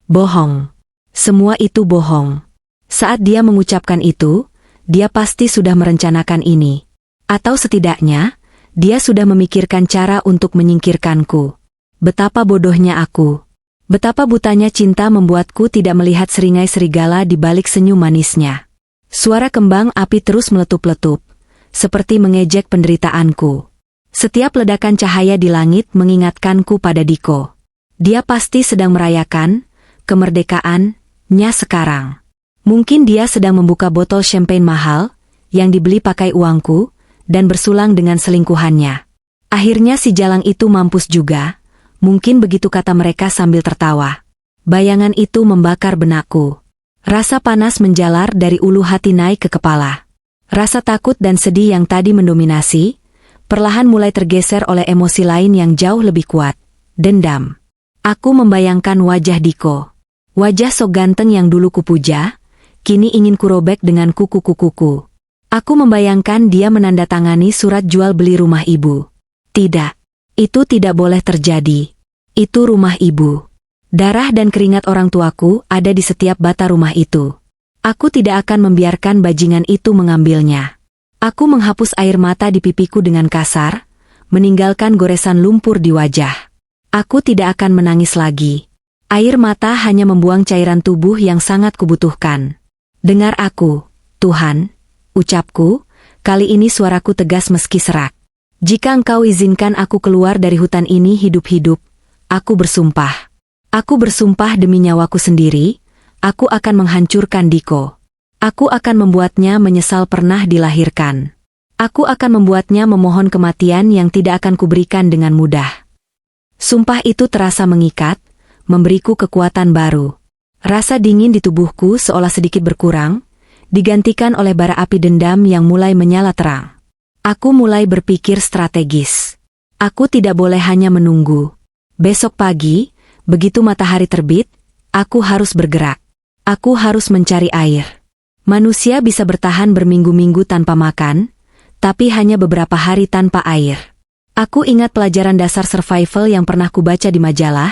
Bohong. Semua itu bohong. Saat dia mengucapkan itu, dia pasti sudah merencanakan ini. Atau setidaknya, dia sudah memikirkan cara untuk menyingkirkanku. Betapa bodohnya aku. Betapa butanya cinta membuatku tidak melihat seringai serigala di balik senyum manisnya. Suara kembang api terus meletup-letup, seperti mengejek penderitaanku. Setiap ledakan cahaya di langit mengingatkanku pada Diko. Dia pasti sedang merayakan kemerdekaannya sekarang. Mungkin dia sedang membuka botol champagne mahal yang dibeli pakai uangku dan bersulang dengan selingkuhannya. Akhirnya si jalang itu mampus juga. Mungkin begitu kata mereka sambil tertawa. Bayangan itu membakar benakku. Rasa panas menjalar dari ulu hati naik ke kepala. Rasa takut dan sedih yang tadi mendominasi, perlahan mulai tergeser oleh emosi lain yang jauh lebih kuat, dendam. Aku membayangkan wajah Diko. Wajah sok ganteng yang dulu kupuja, kini ingin kurobek dengan kuku-kukuku. Aku membayangkan dia menandatangani surat jual beli rumah ibu. Tidak, itu tidak boleh terjadi. Itu rumah ibu. Darah dan keringat orang tuaku ada di setiap bata rumah itu. Aku tidak akan membiarkan bajingan itu mengambilnya. Aku menghapus air mata di pipiku dengan kasar, meninggalkan goresan lumpur di wajah. Aku tidak akan menangis lagi. Air mata hanya membuang cairan tubuh yang sangat kubutuhkan. Dengar aku, Tuhan, ucapku, kali ini suaraku tegas meski serak. Jika Engkau izinkan aku keluar dari hutan ini hidup-hidup, aku bersumpah. Aku bersumpah demi nyawaku sendiri, aku akan menghancurkan Diko. Aku akan membuatnya menyesal pernah dilahirkan. Aku akan membuatnya memohon kematian yang tidak akan kuberikan dengan mudah. Sumpah itu terasa mengikat, memberiku kekuatan baru. Rasa dingin di tubuhku seolah sedikit berkurang, digantikan oleh bara api dendam yang mulai menyala terang. Aku mulai berpikir strategis. Aku tidak boleh hanya menunggu. Besok pagi, begitu matahari terbit, aku harus bergerak. Aku harus mencari air. Manusia bisa bertahan berminggu-minggu tanpa makan, tapi hanya beberapa hari tanpa air. Aku ingat pelajaran dasar survival yang pernah kubaca di majalah,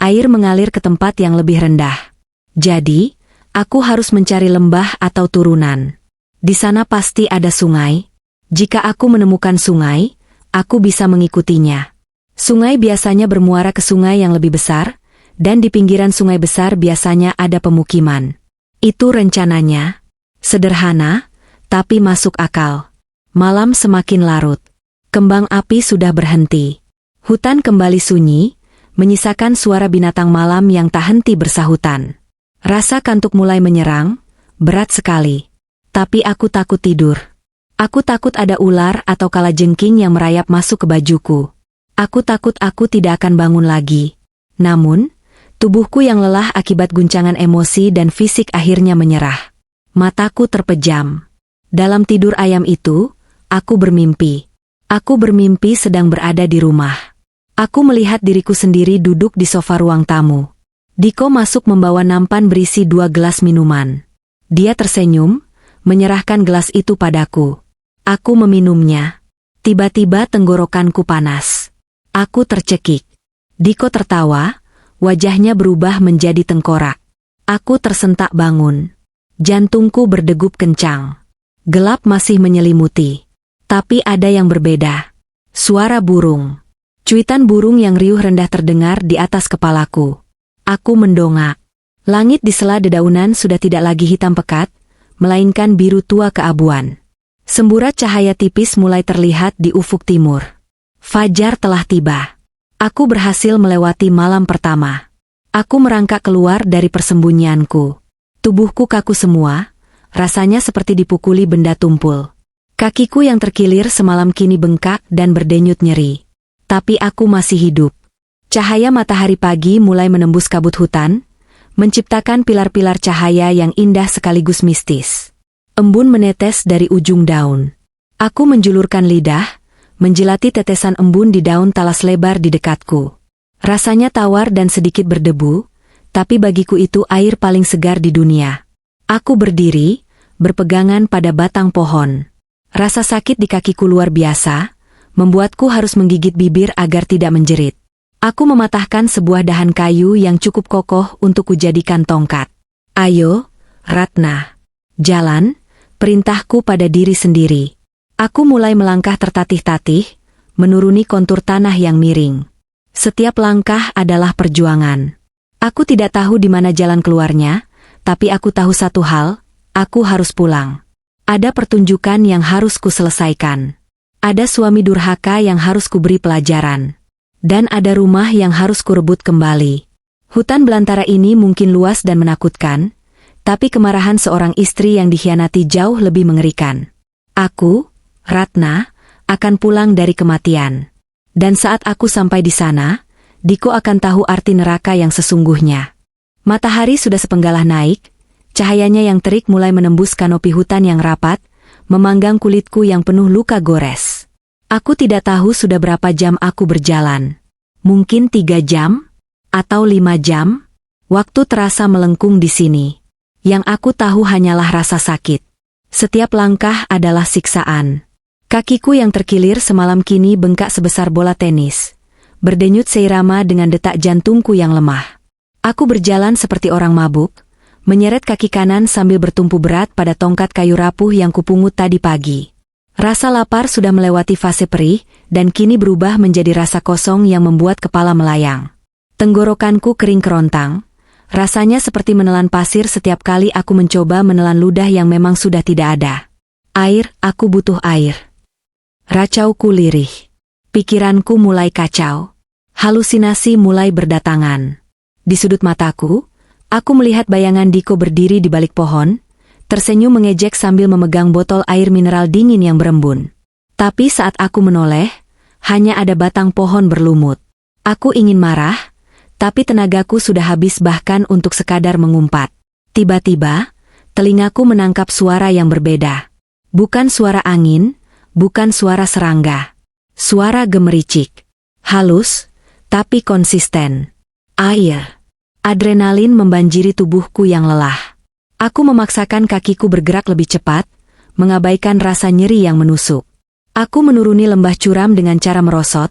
air mengalir ke tempat yang lebih rendah. Jadi, aku harus mencari lembah atau turunan. Di sana pasti ada sungai. Jika aku menemukan sungai, aku bisa mengikutinya. Sungai biasanya bermuara ke sungai yang lebih besar, dan di pinggiran sungai besar biasanya ada pemukiman. Itu rencananya. Sederhana, tapi masuk akal. Malam semakin larut. Kembang api sudah berhenti. Hutan kembali sunyi, menyisakan suara binatang malam yang tak henti bersahutan. Rasa kantuk mulai menyerang, berat sekali. Tapi aku takut tidur. Aku takut ada ular atau kalajengking yang merayap masuk ke bajuku. Aku takut aku tidak akan bangun lagi. Namun, tubuhku yang lelah akibat guncangan emosi dan fisik akhirnya menyerah. Mataku terpejam. Dalam tidur ayam itu, aku bermimpi. Aku bermimpi sedang berada di rumah. Aku melihat diriku sendiri duduk di sofa ruang tamu. Diko masuk membawa nampan berisi 2 gelas minuman. Dia tersenyum, menyerahkan gelas itu padaku. Aku meminumnya. Tiba-tiba tenggorokanku panas. Aku tercekik. Diko tertawa, wajahnya berubah menjadi tengkorak. Aku tersentak bangun. Jantungku berdegup kencang. Gelap masih menyelimuti. Tapi ada yang berbeda. Suara burung. Cuitan burung yang riuh rendah terdengar di atas kepalaku. Aku mendongak. Langit di sela dedaunan sudah tidak lagi hitam pekat, melainkan biru tua keabuan. Semburat cahaya tipis mulai terlihat di ufuk timur. Fajar telah tiba. Aku berhasil melewati malam pertama. Aku merangkak keluar dari persembunyianku. Tubuhku kaku semua, rasanya seperti dipukuli benda tumpul. Kakiku yang terkilir semalam kini bengkak dan berdenyut nyeri. Tapi aku masih hidup. Cahaya matahari pagi mulai menembus kabut hutan, menciptakan pilar-pilar cahaya yang indah sekaligus mistis. Embun menetes dari ujung daun. Aku menjulurkan lidah, menjilati tetesan embun di daun talas lebar di dekatku. Rasanya tawar dan sedikit berdebu, tapi bagiku itu air paling segar di dunia. Aku berdiri, berpegangan pada batang pohon. Rasa sakit di kakiku luar biasa, membuatku harus menggigit bibir agar tidak menjerit. Aku mematahkan sebuah dahan kayu yang cukup kokoh untuk kujadikan tongkat. Ayo, Ratna. Jalan, perintahku pada diri sendiri. Aku mulai melangkah tertatih-tatih, menuruni kontur tanah yang miring. Setiap langkah adalah perjuangan. Aku tidak tahu di mana jalan keluarnya, tapi aku tahu satu hal, aku harus pulang. Ada pertunjukan yang harus kuselesaikan. Ada suami durhaka yang harus kuberi pelajaran. Dan ada rumah yang harus kurebut kembali. Hutan belantara ini mungkin luas dan menakutkan, tapi kemarahan seorang istri yang dikhianati jauh lebih mengerikan. Aku, Ratna, akan pulang dari kematian. Dan saat aku sampai di sana, Diko akan tahu arti neraka yang sesungguhnya. Matahari sudah sepenggalah naik, cahayanya yang terik mulai menembus kanopi hutan yang rapat, memanggang kulitku yang penuh luka gores. Aku tidak tahu sudah berapa jam aku berjalan. Mungkin 3 jam? Atau 5 jam? Waktu terasa melengkung di sini. Yang aku tahu hanyalah rasa sakit. Setiap langkah adalah siksaan. Kakiku yang terkilir semalam kini bengkak sebesar bola tenis. Berdenyut seirama dengan detak jantungku yang lemah. Aku berjalan seperti orang mabuk, menyeret kaki kanan sambil bertumpu berat pada tongkat kayu rapuh yang kupungut tadi pagi. Rasa lapar sudah melewati fase perih, dan kini berubah menjadi rasa kosong yang membuat kepala melayang. Tenggorokanku kering kerontang, rasanya seperti menelan pasir setiap kali aku mencoba menelan ludah yang memang sudah tidak ada. Air, aku butuh air. Racauku lirih. Pikiranku mulai kacau. Halusinasi mulai berdatangan. Di sudut mataku, aku melihat bayangan Diko berdiri di balik pohon, tersenyum mengejek sambil memegang botol air mineral dingin yang berembun. Tapi saat aku menoleh, hanya ada batang pohon berlumut. Aku ingin marah, tapi tenagaku sudah habis bahkan untuk sekadar mengumpat. Tiba-tiba, telingaku menangkap suara yang berbeda. Bukan suara angin, bukan suara serangga. Suara gemericik. Halus, tapi konsisten. Air. Adrenalin membanjiri tubuhku yang lelah. Aku memaksakan kakiku bergerak lebih cepat, mengabaikan rasa nyeri yang menusuk. Aku menuruni lembah curam dengan cara merosot,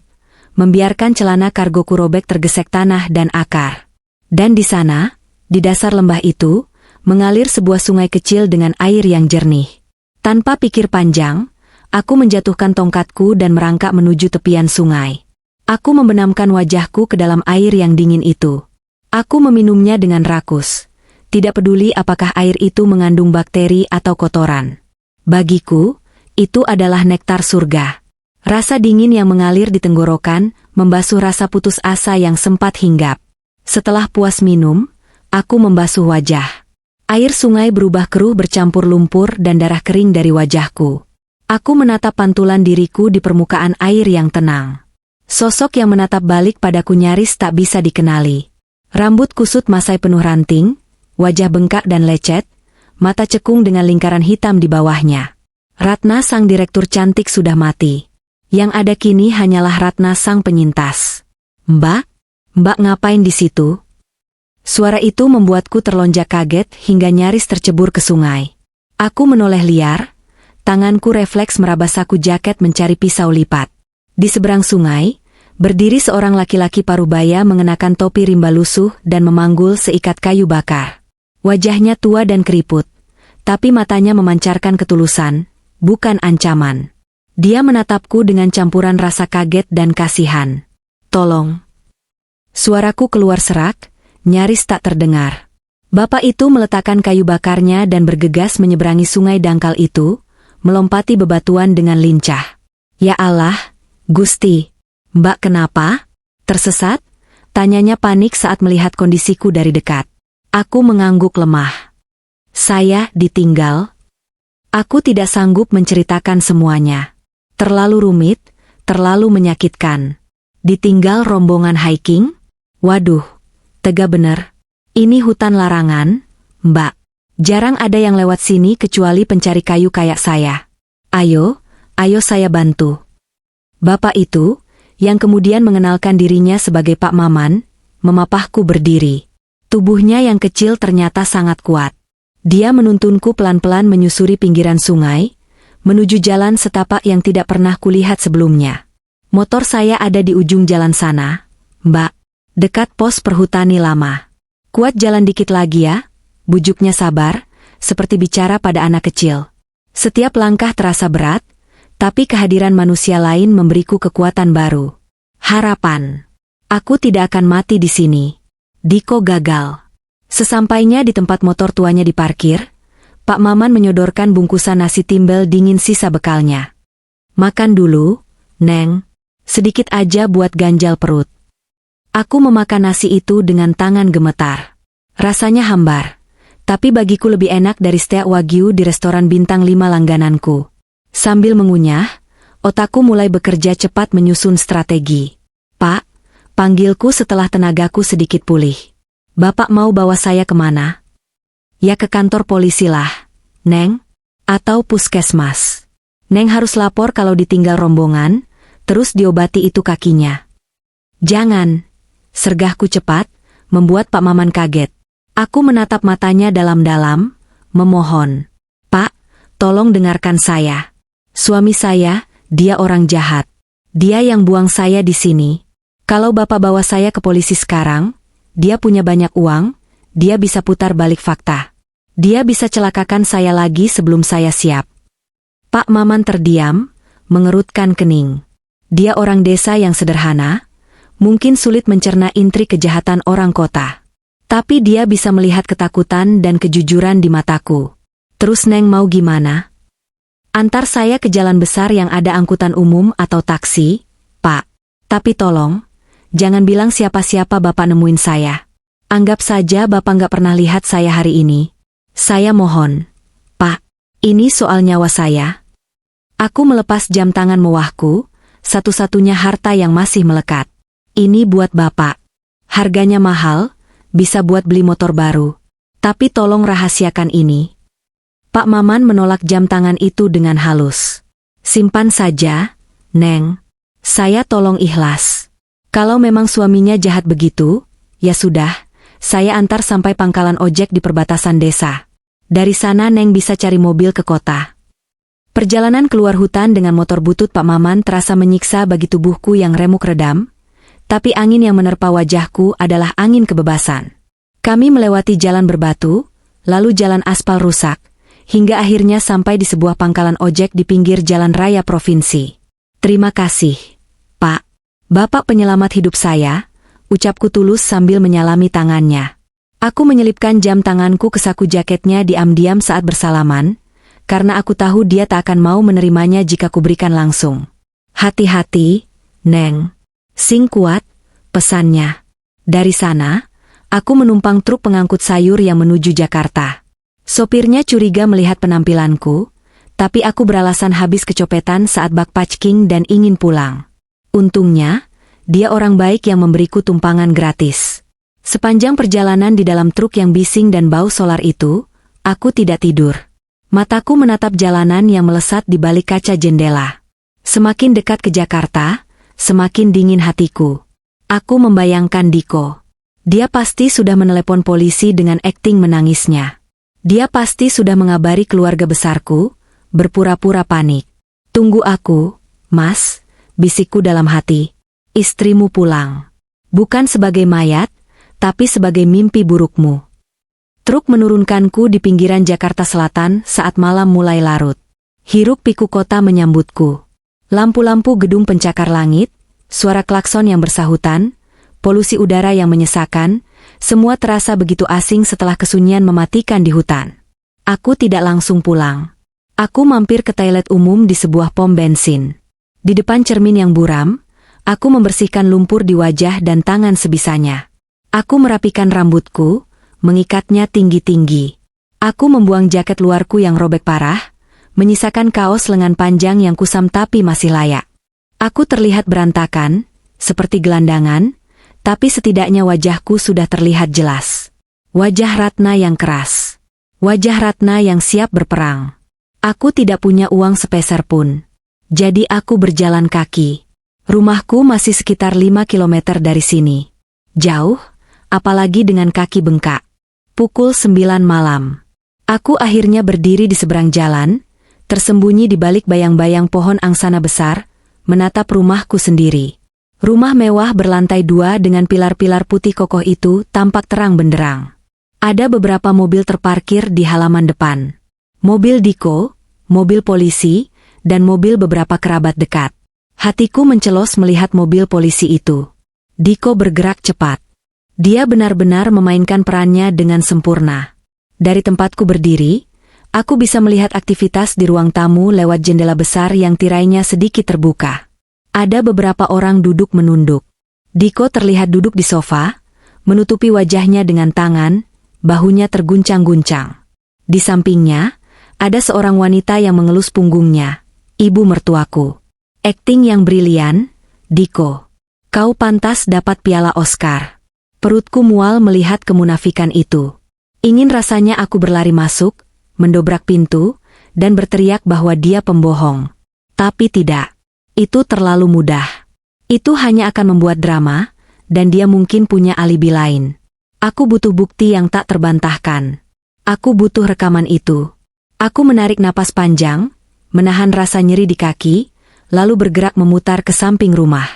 membiarkan celana kargoku robek tergesek tanah dan akar. Dan di sana, di dasar lembah itu, mengalir sebuah sungai kecil dengan air yang jernih. Tanpa pikir panjang, aku menjatuhkan tongkatku dan merangkak menuju tepian sungai. Aku membenamkan wajahku ke dalam air yang dingin itu. Aku meminumnya dengan rakus. Tidak peduli apakah air itu mengandung bakteri atau kotoran. Bagiku, itu adalah nektar surga. Rasa dingin yang mengalir di tenggorokan, membasuh rasa putus asa yang sempat hinggap. Setelah puas minum, aku membasuh wajah. Air sungai berubah keruh bercampur lumpur dan darah kering dari wajahku. Aku menatap pantulan diriku di permukaan air yang tenang. Sosok yang menatap balik padaku nyaris tak bisa dikenali. Rambut kusut masai penuh ranting, wajah bengkak dan lecet, mata cekung dengan lingkaran hitam di bawahnya. Ratna sang direktur cantik sudah mati. Yang ada kini hanyalah Ratna sang penyintas. Mbak? Mbak ngapain di situ? Suara itu membuatku terlonjak kaget hingga nyaris tercebur ke sungai. Aku menoleh liar, tanganku refleks meraba saku jaket mencari pisau lipat. Di seberang sungai, berdiri seorang laki-laki parubaya mengenakan topi rimba lusuh dan memanggul seikat kayu bakar. Wajahnya tua dan keriput, tapi matanya memancarkan ketulusan, bukan ancaman. Dia menatapku dengan campuran rasa kaget dan kasihan. Tolong. Suaraku keluar serak, nyaris tak terdengar. Bapak itu meletakkan kayu bakarnya dan bergegas menyeberangi sungai dangkal itu, melompati bebatuan dengan lincah. Ya Allah, Gusti, Mbak kenapa? Tersesat? Tanyanya panik saat melihat kondisiku dari dekat. Aku mengangguk lemah. Saya ditinggal. Aku tidak sanggup menceritakan semuanya. Terlalu rumit, terlalu menyakitkan. Ditinggal rombongan hiking? Waduh, tega bener. Ini hutan larangan, Mbak. Jarang ada yang lewat sini kecuali pencari kayu kayak saya. Ayo saya bantu. Bapak itu, yang kemudian mengenalkan dirinya sebagai Pak Maman, memapahku berdiri. Tubuhnya yang kecil ternyata sangat kuat. Dia menuntunku pelan-pelan menyusuri pinggiran sungai, menuju jalan setapak yang tidak pernah kulihat sebelumnya. Motor saya ada di ujung jalan sana, Mbak. Dekat pos perhutani lama. Kuat jalan dikit lagi ya, bujuknya sabar, seperti bicara pada anak kecil. Setiap langkah terasa berat, tapi kehadiran manusia lain memberiku kekuatan baru. Harapan. Aku tidak akan mati di sini. Diko gagal. Sesampainya di tempat motor tuanya diparkir, Pak Maman menyodorkan bungkusan nasi timbel dingin sisa bekalnya. Makan dulu, Neng. Sedikit aja buat ganjal perut. Aku memakan nasi itu dengan tangan gemetar. Rasanya hambar. Tapi bagiku lebih enak dari steak wagyu di restoran bintang 5 langgananku. Sambil mengunyah, otakku mulai bekerja cepat menyusun strategi. Pak, panggilku setelah tenagaku sedikit pulih. Bapak mau bawa saya kemana? Ya ke kantor polisi lah, Neng. Atau puskesmas. Neng harus lapor kalau ditinggal rombongan, terus diobati itu kakinya. Jangan, sergahku cepat, membuat Pak Maman kaget. Aku menatap matanya dalam-dalam, memohon. Pak, tolong dengarkan saya. Suami saya, dia orang jahat. Dia yang buang saya di sini. Kalau Bapak bawa saya ke polisi sekarang, dia punya banyak uang, dia bisa putar balik fakta. Dia bisa celakakan saya lagi sebelum saya siap. Pak Maman terdiam, mengerutkan kening. Dia orang desa yang sederhana, mungkin sulit mencerna intrik kejahatan orang kota. Tapi dia bisa melihat ketakutan dan kejujuran di mataku. Terus Neng mau gimana? Antar saya ke jalan besar yang ada angkutan umum atau taksi, Pak. Tapi tolong, jangan bilang siapa-siapa Bapak nemuin saya. Anggap saja Bapak nggak pernah lihat saya hari ini. Saya mohon. Pak, ini soal nyawa saya. Aku melepas jam tangan mewahku, satu-satunya harta yang masih melekat. Ini buat Bapak. Harganya mahal, bisa buat beli motor baru. Tapi tolong rahasiakan ini. Pak Maman menolak jam tangan itu dengan halus. Simpan saja, Neng. Saya tolong ikhlas. Kalau memang suaminya jahat begitu, ya sudah, saya antar sampai pangkalan ojek di perbatasan desa. Dari sana Neng bisa cari mobil ke kota. Perjalanan keluar hutan dengan motor butut Pak Maman terasa menyiksa bagi tubuhku yang remuk redam, tapi angin yang menerpa wajahku adalah angin kebebasan. Kami melewati jalan berbatu, lalu jalan aspal rusak, hingga akhirnya sampai di sebuah pangkalan ojek di pinggir jalan raya provinsi. Terima kasih, Pak. Bapak penyelamat hidup saya, ucapku tulus sambil menyalami tangannya. Aku menyelipkan jam tanganku ke saku jaketnya diam-diam saat bersalaman, karena aku tahu dia tak akan mau menerimanya jika kuberikan langsung. Hati-hati, Neng. Sing kuat, pesannya. Dari sana, aku menumpang truk pengangkut sayur yang menuju Jakarta. Sopirnya curiga melihat penampilanku, tapi aku beralasan habis kecopetan saat bak packing dan ingin pulang. Untungnya, dia orang baik yang memberiku tumpangan gratis. Sepanjang perjalanan di dalam truk yang bising dan bau solar itu, aku tidak tidur. Mataku menatap jalanan yang melesat di balik kaca jendela. Semakin dekat ke Jakarta, semakin dingin hatiku. Aku membayangkan Diko. Dia pasti sudah menelepon polisi dengan akting menangisnya. Dia pasti sudah mengabari keluarga besarku, berpura-pura panik. Tunggu aku, Mas, bisikku dalam hati. Istrimu pulang. Bukan sebagai mayat, tapi sebagai mimpi burukmu. Truk menurunkanku di pinggiran Jakarta Selatan saat malam mulai larut. Hiruk pikuk kota menyambutku. Lampu-lampu gedung pencakar langit, suara klakson yang bersahutan, polusi udara yang menyesakan, semua terasa begitu asing setelah kesunyian mematikan di hutan. Aku tidak langsung pulang. Aku mampir ke toilet umum di sebuah pom bensin. Di depan cermin yang buram, aku membersihkan lumpur di wajah dan tangan sebisanya. Aku merapikan rambutku, mengikatnya tinggi-tinggi. Aku membuang jaket luarku yang robek parah, menyisakan kaos lengan panjang yang kusam tapi masih layak. Aku terlihat berantakan, seperti gelandangan, tapi setidaknya wajahku sudah terlihat jelas. Wajah Ratna yang keras. Wajah Ratna yang siap berperang. Aku tidak punya uang sepeser pun. Jadi aku berjalan kaki. Rumahku masih sekitar 5 kilometer dari sini. Jauh, apalagi dengan kaki bengkak. Pukul 9 malam. Aku akhirnya berdiri di seberang jalan, tersembunyi di balik bayang-bayang pohon angsana besar, menatap rumahku sendiri. Rumah mewah berlantai 2 dengan pilar-pilar putih kokoh itu tampak terang benderang. Ada beberapa mobil terparkir di halaman depan. Mobil Diko, mobil polisi, dan mobil beberapa kerabat dekat. Hatiku mencelos melihat mobil polisi itu. Diko bergerak cepat. Dia benar-benar memainkan perannya dengan sempurna. Dari tempatku berdiri, Aku bisa melihat aktivitas di ruang tamu lewat jendela besar yang tirainya sedikit terbuka. Ada beberapa orang duduk menunduk. Diko terlihat duduk di sofa, menutupi wajahnya dengan tangan, bahunya terguncang-guncang. Di sampingnya, ada seorang wanita yang mengelus punggungnya, ibu mertuaku. Akting yang brilian, Diko. Kau pantas dapat piala Oscar. Perutku mual melihat kemunafikan itu. Ingin rasanya aku berlari masuk, mendobrak pintu, dan berteriak bahwa dia pembohong. Tapi tidak. Itu terlalu mudah. Itu hanya akan membuat drama, dan dia mungkin punya alibi lain. Aku butuh bukti yang tak terbantahkan. Aku butuh rekaman itu. Aku menarik napas panjang, menahan rasa nyeri di kaki, lalu bergerak memutar ke samping rumah.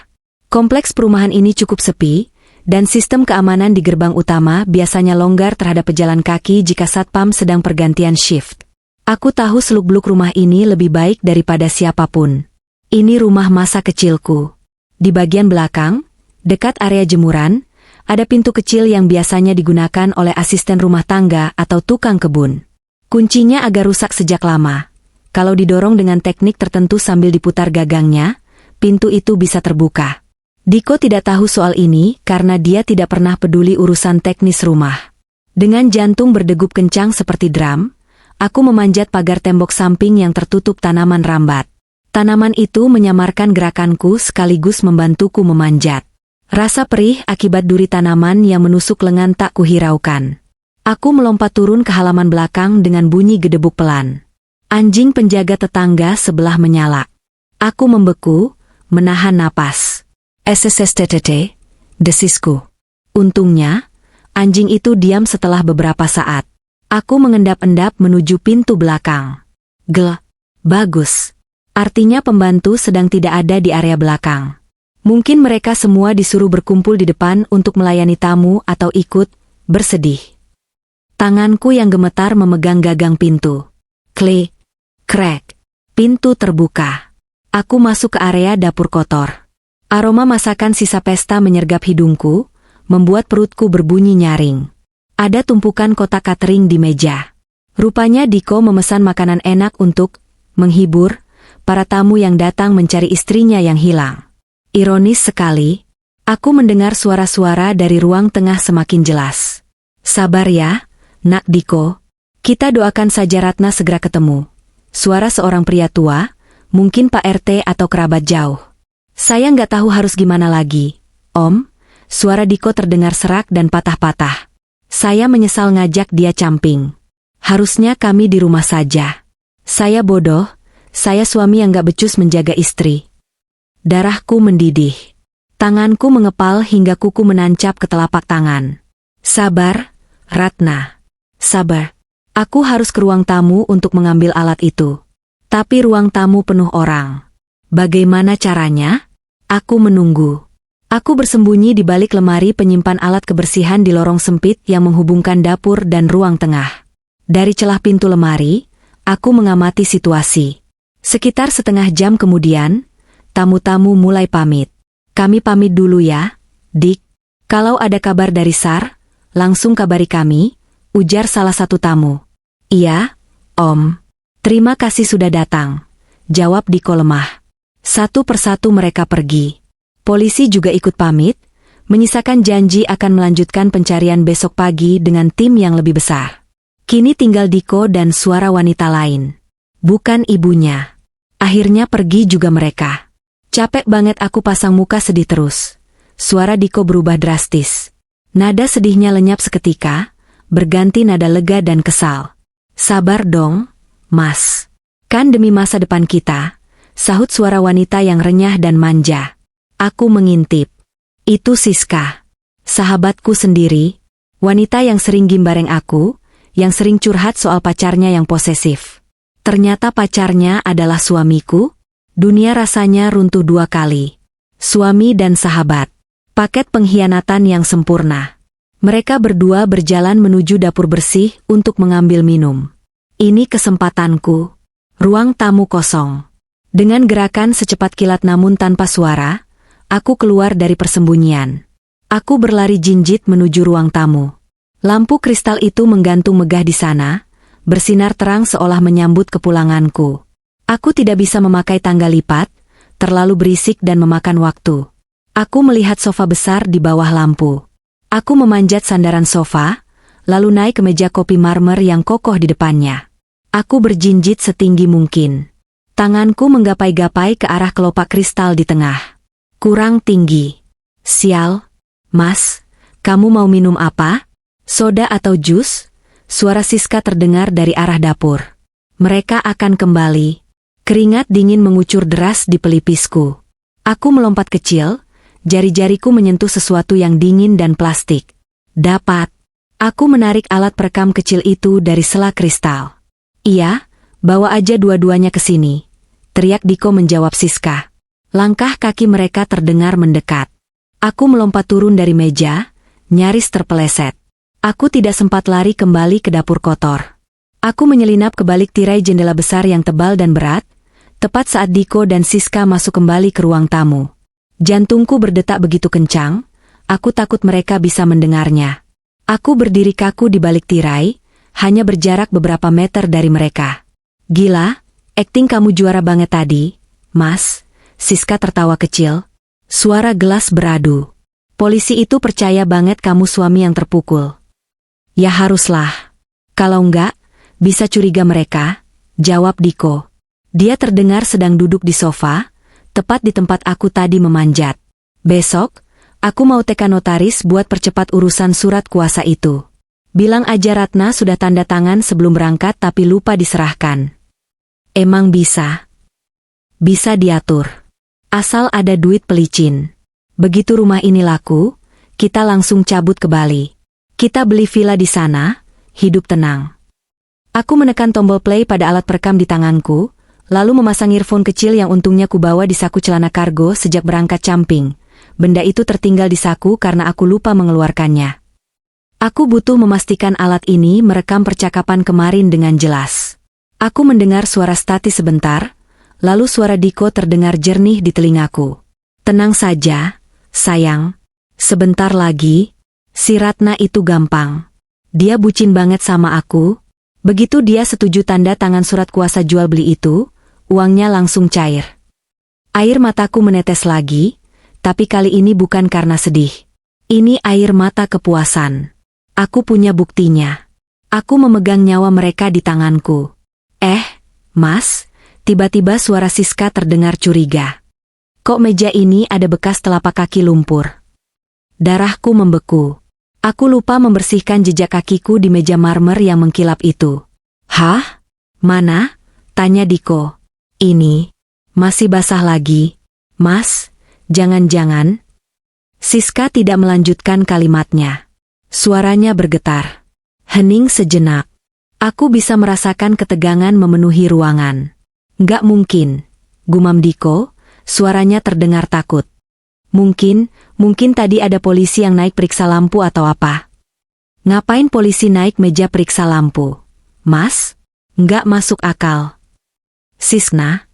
Kompleks perumahan ini cukup sepi, dan sistem keamanan di gerbang utama biasanya longgar terhadap pejalan kaki jika satpam sedang pergantian shift. Aku tahu seluk-beluk rumah ini lebih baik daripada siapapun. Ini rumah masa kecilku. Di bagian belakang, dekat area jemuran, ada pintu kecil yang biasanya digunakan oleh asisten rumah tangga atau tukang kebun. Kuncinya agak rusak sejak lama. Kalau didorong dengan teknik tertentu sambil diputar gagangnya, pintu itu bisa terbuka. Diko tidak tahu soal ini karena dia tidak pernah peduli urusan teknis rumah. Dengan jantung berdegup kencang seperti drum, aku memanjat pagar tembok samping yang tertutup tanaman rambat. Tanaman itu menyamarkan gerakanku sekaligus membantuku memanjat. Rasa perih akibat duri tanaman yang menusuk lengan tak kuhiraukan. Aku melompat turun ke halaman belakang dengan bunyi gedebuk pelan. Anjing penjaga tetangga sebelah menyala. Aku membeku, menahan napas. SSSTTT, desisku. Untungnya, anjing itu diam setelah beberapa saat. Aku mengendap-endap menuju pintu belakang. Bagus. Artinya pembantu sedang tidak ada di area belakang. Mungkin mereka semua disuruh berkumpul di depan untuk melayani tamu atau ikut bersedih. Tanganku yang gemetar memegang gagang pintu. Klik, krek, pintu terbuka. Aku masuk ke area dapur kotor. Aroma masakan sisa pesta menyergap hidungku, membuat perutku berbunyi nyaring. Ada tumpukan kotak catering di meja. Rupanya Diko memesan makanan enak untuk menghibur para tamu yang datang mencari istrinya yang hilang. Ironis sekali, aku mendengar suara-suara dari ruang tengah semakin jelas. Sabar ya, Nak Diko. Kita doakan saja Ratna segera ketemu. Suara seorang pria tua, mungkin Pak RT atau kerabat jauh. Saya nggak tahu harus gimana lagi. Om, suara Diko terdengar serak dan patah-patah. Saya menyesal ngajak dia camping. Harusnya kami di rumah saja. Saya bodoh, saya suami yang nggak becus menjaga istri. Darahku mendidih. Tanganku mengepal hingga kuku menancap ke telapak tangan. Sabar, Ratna. Sabar. Aku harus ke ruang tamu untuk mengambil alat itu. Tapi ruang tamu penuh orang. Bagaimana caranya? Aku menunggu. Aku bersembunyi di balik lemari penyimpan alat kebersihan di lorong sempit yang menghubungkan dapur dan ruang tengah. Dari celah pintu lemari, aku mengamati situasi. Sekitar setengah jam kemudian, tamu-tamu mulai pamit. Kami pamit dulu ya, Dik. Kalau ada kabar dari Sar, langsung kabari kami, ujar salah satu tamu. Iya, Om. Terima kasih sudah datang, jawab Diko lemah. Satu persatu mereka pergi. Polisi juga ikut pamit, menyisakan janji akan melanjutkan pencarian besok pagi dengan tim yang lebih besar. Kini tinggal Diko dan suara wanita lain. Bukan ibunya. Akhirnya pergi juga mereka. Capek banget aku pasang muka sedih terus. Suara Diko berubah drastis. Nada sedihnya lenyap seketika, berganti nada lega dan kesal. Sabar dong, Mas. Kan demi masa depan kita, sahut suara wanita yang renyah dan manja. Aku mengintip. Itu Siska. Sahabatku sendiri, wanita yang sering gimbareng aku, yang sering curhat soal pacarnya yang posesif. Ternyata pacarnya adalah suamiku. Dunia rasanya runtuh dua kali. Suami dan sahabat. Paket pengkhianatan yang sempurna. Mereka berdua berjalan menuju dapur bersih untuk mengambil minum. Ini kesempatanku. Ruang tamu kosong. Dengan gerakan secepat kilat namun tanpa suara, aku keluar dari persembunyian. Aku berlari jinjit menuju ruang tamu. Lampu kristal itu menggantung megah di sana, bersinar terang seolah menyambut kepulanganku. Aku tidak bisa memakai tangga lipat, terlalu berisik dan memakan waktu. Aku melihat sofa besar di bawah lampu. Aku memanjat sandaran sofa, lalu naik ke meja kopi marmer yang kokoh di depannya. Aku berjinjit setinggi mungkin. Tanganku menggapai-gapai ke arah kelopak kristal di tengah. Kurang tinggi. Sial. Mas, kamu mau minum apa? Soda atau jus? Suara Siska terdengar dari arah dapur. Mereka akan kembali. Keringat dingin mengucur deras di pelipisku. Aku melompat kecil, jari-jariku menyentuh sesuatu yang dingin dan plastik. Dapat. Aku menarik alat perekam kecil itu dari sela kristal. Iya, bawa aja dua-duanya ke sini. Teriak Diko menjawab Siska. Langkah kaki mereka terdengar mendekat. Aku melompat turun dari meja, nyaris terpeleset. Aku tidak sempat lari kembali ke dapur kotor. Aku menyelinap ke balik tirai jendela besar yang tebal dan berat, tepat saat Diko dan Siska masuk kembali ke ruang tamu. Jantungku berdetak begitu kencang, aku takut mereka bisa mendengarnya. Aku berdiri kaku di balik tirai, hanya berjarak beberapa meter dari mereka. Gila, akting kamu juara banget tadi, Mas. Siska tertawa kecil. Suara gelas beradu. Polisi itu percaya banget kamu suami yang terpukul. Ya haruslah. Kalau enggak, bisa curiga mereka, jawab Diko. Dia terdengar sedang duduk di sofa, tepat di tempat aku tadi memanjat. Besok, aku mau teka notaris buat percepat urusan surat kuasa itu. Bilang aja Ratna sudah tanda tangan sebelum berangkat tapi lupa diserahkan. Emang bisa? Bisa diatur. Asal ada duit pelicin. Begitu rumah ini laku, kita langsung cabut ke Bali. Kita beli villa di sana, hidup tenang. Aku menekan tombol play pada alat perekam di tanganku, lalu memasang earphone kecil yang untungnya kubawa di saku celana kargo sejak berangkat camping. Benda itu tertinggal di saku karena aku lupa mengeluarkannya. Aku butuh memastikan alat ini merekam percakapan kemarin dengan jelas. Aku mendengar suara Stati sebentar, lalu suara Diko terdengar jernih di telingaku. Tenang saja, sayang. Sebentar lagi, si Ratna itu gampang. Dia bucin banget sama aku. Begitu dia setuju tanda tangan surat kuasa jual beli itu, uangnya langsung cair. Air mataku menetes lagi, tapi kali ini bukan karena sedih. Ini air mata kepuasan. Aku punya buktinya. Aku memegang nyawa mereka di tanganku. Mas, tiba-tiba suara Siska terdengar curiga. Kok meja ini ada bekas telapak kaki lumpur? Darahku membeku. Aku lupa membersihkan jejak kakiku di meja marmer yang mengkilap itu. Hah? Mana? Tanya Diko. Ini. Masih basah lagi. Mas, jangan-jangan. Siska tidak melanjutkan kalimatnya. Suaranya bergetar. Hening sejenak. Aku bisa merasakan ketegangan memenuhi ruangan. Nggak mungkin, gumam Diko, suaranya terdengar takut. Mungkin tadi ada polisi yang naik periksa lampu atau apa. Ngapain polisi naik meja periksa lampu? Mas? Nggak masuk akal. Siska,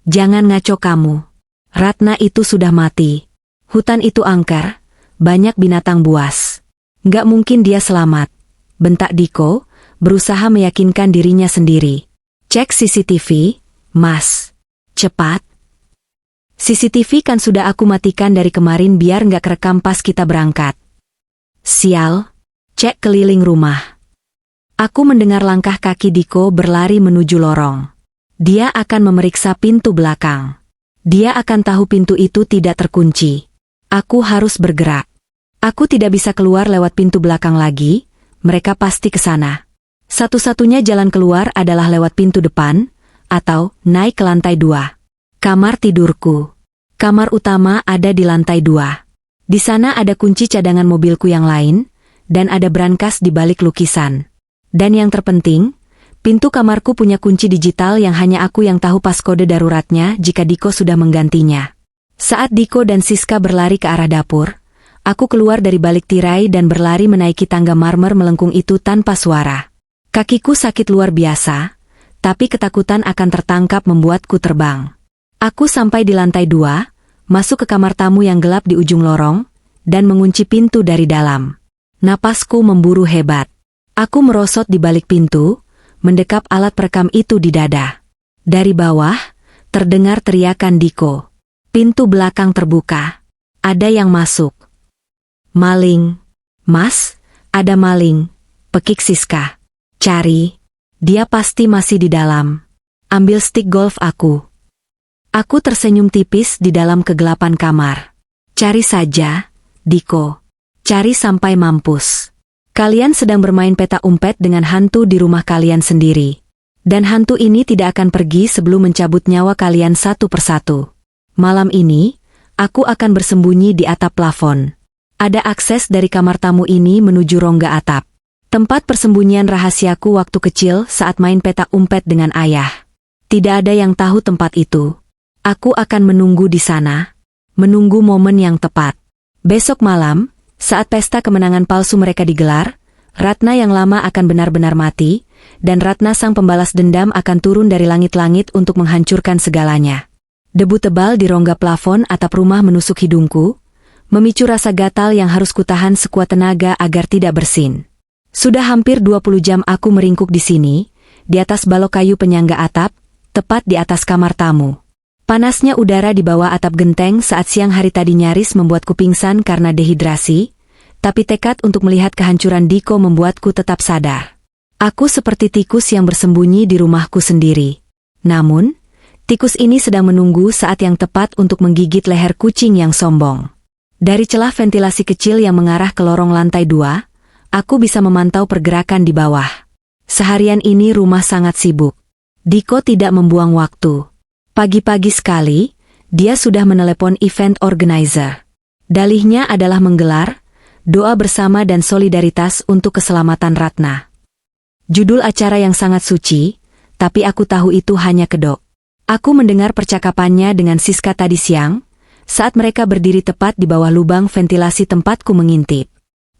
jangan ngaco kamu. Ratna itu sudah mati. Hutan itu angker, banyak binatang buas. Nggak mungkin dia selamat. Bentak Diko, berusaha meyakinkan dirinya sendiri. Cek CCTV, Mas. Cepat. CCTV kan sudah aku matikan dari kemarin biar nggak kerekam pas kita berangkat. Sial. Cek keliling rumah. Aku mendengar langkah kaki Diko berlari menuju lorong. Dia akan memeriksa pintu belakang. Dia akan tahu pintu itu tidak terkunci. Aku harus bergerak. Aku tidak bisa keluar lewat pintu belakang lagi, mereka pasti ke sana. Satu-satunya jalan keluar adalah lewat pintu depan, atau naik ke lantai 2. Kamar tidurku. Kamar utama ada di lantai 2. Di sana ada kunci cadangan mobilku yang lain, dan ada brankas di balik lukisan. Dan yang terpenting, pintu kamarku punya kunci digital yang hanya aku yang tahu pas kode daruratnya jika Diko sudah menggantinya. Saat Diko dan Siska berlari ke arah dapur, aku keluar dari balik tirai dan berlari menaiki tangga marmer melengkung itu tanpa suara. Kakiku sakit luar biasa, tapi ketakutan akan tertangkap membuatku terbang. Aku sampai di lantai 2, masuk ke kamar tamu yang gelap di ujung lorong, dan mengunci pintu dari dalam. Napasku memburu hebat. Aku merosot di balik pintu, mendekap alat perekam itu di dada. Dari bawah, terdengar teriakan Diko. Pintu belakang terbuka. Ada yang masuk. Maling. Mas, ada maling, pekik Siska. Cari. Dia pasti masih di dalam. Ambil stik golf aku. Aku tersenyum tipis di dalam kegelapan kamar. Cari saja, Diko. Cari sampai mampus. Kalian sedang bermain peta umpet dengan hantu di rumah kalian sendiri. Dan hantu ini tidak akan pergi sebelum mencabut nyawa kalian satu persatu. Malam ini, aku akan bersembunyi di atap plafon. Ada akses dari kamar tamu ini menuju rongga atap. Tempat persembunyian rahasiaku waktu kecil saat main peta umpet dengan ayah. Tidak ada yang tahu tempat itu. Aku akan menunggu di sana. Menunggu momen yang tepat. Besok malam, saat pesta kemenangan palsu mereka digelar, Ratna yang lama akan benar-benar mati, dan Ratna sang pembalas dendam akan turun dari langit-langit untuk menghancurkan segalanya. Debu tebal di rongga plafon atap rumah menusuk hidungku, memicu rasa gatal yang harus kutahan sekuat tenaga agar tidak bersin. Sudah hampir 20 jam aku meringkuk di sini, di atas balok kayu penyangga atap, tepat di atas kamar tamu. Panasnya udara di bawah atap genteng saat siang hari tadi nyaris membuatku pingsan karena dehidrasi, tapi tekad untuk melihat kehancuran Diko membuatku tetap sadar. Aku seperti tikus yang bersembunyi di rumahku sendiri. Namun, tikus ini sedang menunggu saat yang tepat untuk menggigit leher kucing yang sombong. Dari celah ventilasi kecil yang mengarah ke lorong lantai 2, aku bisa memantau pergerakan di bawah. Seharian ini rumah sangat sibuk. Diko tidak membuang waktu. Pagi-pagi sekali, dia sudah menelepon event organizer. Dalihnya adalah menggelar doa bersama dan solidaritas untuk keselamatan Ratna. Judul acara yang sangat suci, tapi aku tahu itu hanya kedok. Aku mendengar percakapannya dengan Siska tadi siang, saat mereka berdiri tepat di bawah lubang ventilasi tempatku mengintip.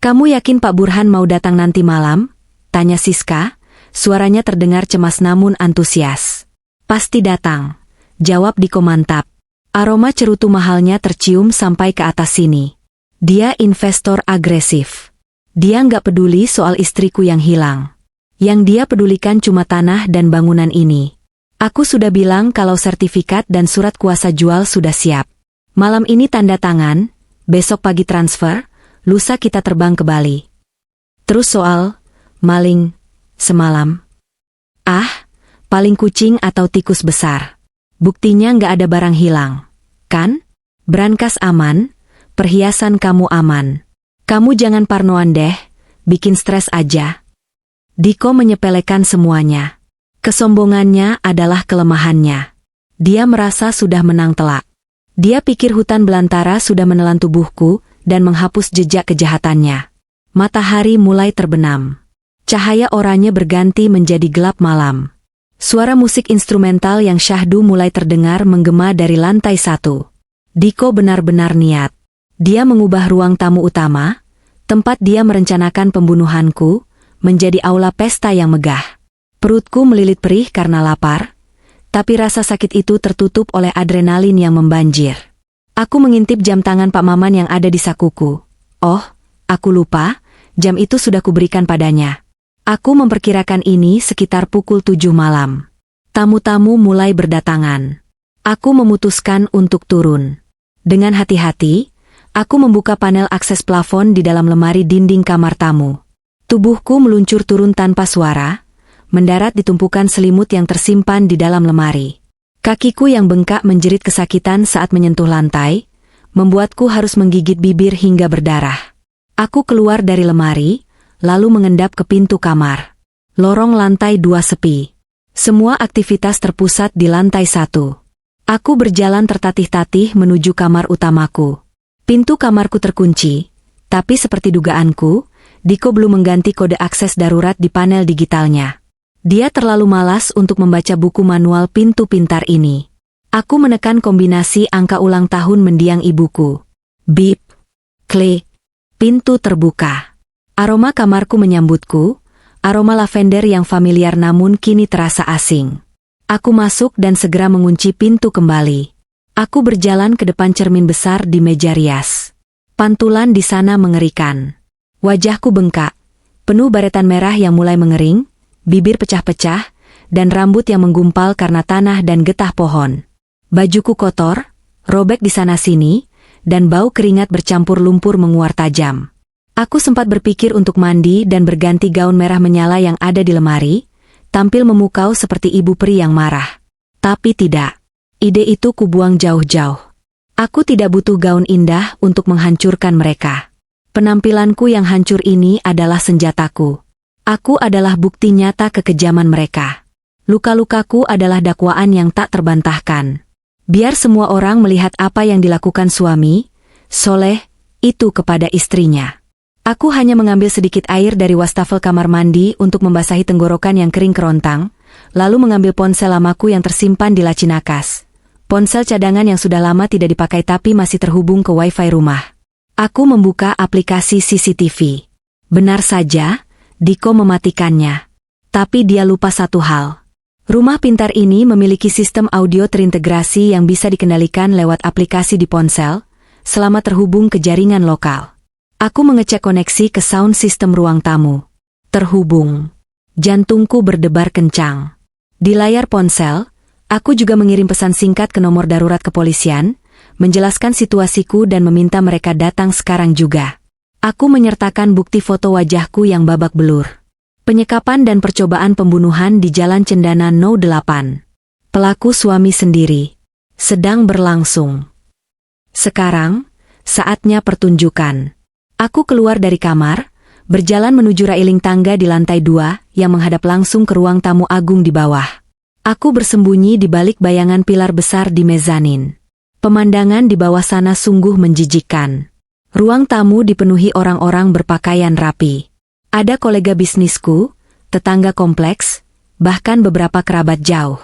"Kamu yakin Pak Burhan mau datang nanti malam?" tanya Siska, suaranya terdengar cemas namun antusias. "Pasti datang," jawab Diko mantap. Aroma cerutu mahalnya tercium sampai ke atas sini. Dia investor agresif. Dia nggak peduli soal istriku yang hilang. Yang dia pedulikan cuma tanah dan bangunan ini. Aku sudah bilang kalau sertifikat dan surat kuasa jual sudah siap. Malam ini tanda tangan, besok pagi transfer, lusa kita terbang ke Bali. Terus soal maling semalam. Paling kucing atau tikus besar. Buktinya nggak ada barang hilang. Kan? Brankas aman, perhiasan kamu aman. Kamu jangan parnoan deh, bikin stres aja. Diko menyepelekan semuanya. Kesombongannya adalah kelemahannya. Dia merasa sudah menang telak. Dia pikir hutan belantara sudah menelan tubuhku dan menghapus jejak kejahatannya. Matahari mulai terbenam. Cahaya oranye berganti menjadi gelap malam. Suara musik instrumental yang syahdu mulai terdengar menggema dari lantai 1. Diko benar-benar niat. Dia mengubah ruang tamu utama, tempat dia merencanakan pembunuhanku, menjadi aula pesta yang megah. Perutku melilit perih karena lapar, tapi rasa sakit itu tertutup oleh adrenalin yang membanjir. Aku mengintip jam tangan Pak Maman yang ada di sakuku. Oh, aku lupa, jam itu sudah kuberikan padanya. Aku memperkirakan ini sekitar pukul 7 malam. Tamu-tamu mulai berdatangan. Aku memutuskan untuk turun. Dengan hati-hati, aku membuka panel akses plafon di dalam lemari dinding kamar tamu. Tubuhku meluncur turun tanpa suara, mendarat di tumpukan selimut yang tersimpan di dalam lemari. Kakiku yang bengkak menjerit kesakitan saat menyentuh lantai, membuatku harus menggigit bibir hingga berdarah. Aku keluar dari lemari, lalu mengendap ke pintu kamar. Lorong lantai 2 sepi. Semua aktivitas terpusat di lantai 1. Aku berjalan tertatih-tatih menuju kamar utamaku. Pintu kamarku terkunci, tapi seperti dugaanku, Diko belum mengganti kode akses darurat di panel digitalnya. Dia terlalu malas untuk membaca buku manual pintu pintar ini. Aku menekan kombinasi angka ulang tahun mendiang ibuku. Bip, klik, pintu terbuka. Aroma kamarku menyambutku, aroma lavender yang familiar namun kini terasa asing. Aku masuk dan segera mengunci pintu kembali. Aku berjalan ke depan cermin besar di meja rias. Pantulan di sana mengerikan. Wajahku bengkak, penuh baretan merah yang mulai mengering, bibir pecah-pecah, dan rambut yang menggumpal karena tanah dan getah pohon. Bajuku kotor, robek di sana-sini, dan bau keringat bercampur lumpur menguar tajam. Aku sempat berpikir untuk mandi dan berganti gaun merah menyala yang ada di lemari, tampil memukau seperti ibu peri yang marah. Tapi tidak. Ide itu kubuang jauh-jauh. Aku tidak butuh gaun indah untuk menghancurkan mereka. Penampilanku yang hancur ini adalah senjataku. Aku adalah bukti nyata kekejaman mereka. Luka-lukaku adalah dakwaan yang tak terbantahkan. Biar semua orang melihat apa yang dilakukan suami, soleh, itu kepada istrinya. Aku hanya mengambil sedikit air dari wastafel kamar mandi untuk membasahi tenggorokan yang kering kerontang, lalu mengambil ponsel lamaku yang tersimpan di laci nakas. Ponsel cadangan yang sudah lama tidak dipakai tapi masih terhubung ke wifi rumah. Aku membuka aplikasi CCTV. Benar saja, Diko mematikannya. Tapi dia lupa satu hal. Rumah pintar ini memiliki sistem audio terintegrasi yang bisa dikendalikan lewat aplikasi di ponsel, selama terhubung ke jaringan lokal. Aku mengecek koneksi ke sound system ruang tamu. Terhubung. Jantungku berdebar kencang. Di layar ponsel, aku juga mengirim pesan singkat ke nomor darurat kepolisian, menjelaskan situasiku dan meminta mereka datang sekarang juga. Aku menyertakan bukti foto wajahku yang babak belur. Penyekapan dan percobaan pembunuhan di Jalan Cendana No. 8. Pelaku suami sendiri. Sedang berlangsung. Sekarang, saatnya pertunjukan. Aku keluar dari kamar, berjalan menuju railing tangga di lantai 2 yang menghadap langsung ke ruang tamu agung di bawah. Aku bersembunyi di balik bayangan pilar besar di mezanin. Pemandangan di bawah sana sungguh menjijikkan. Ruang tamu dipenuhi orang-orang berpakaian rapi. Ada kolega bisnisku, tetangga kompleks, bahkan beberapa kerabat jauh.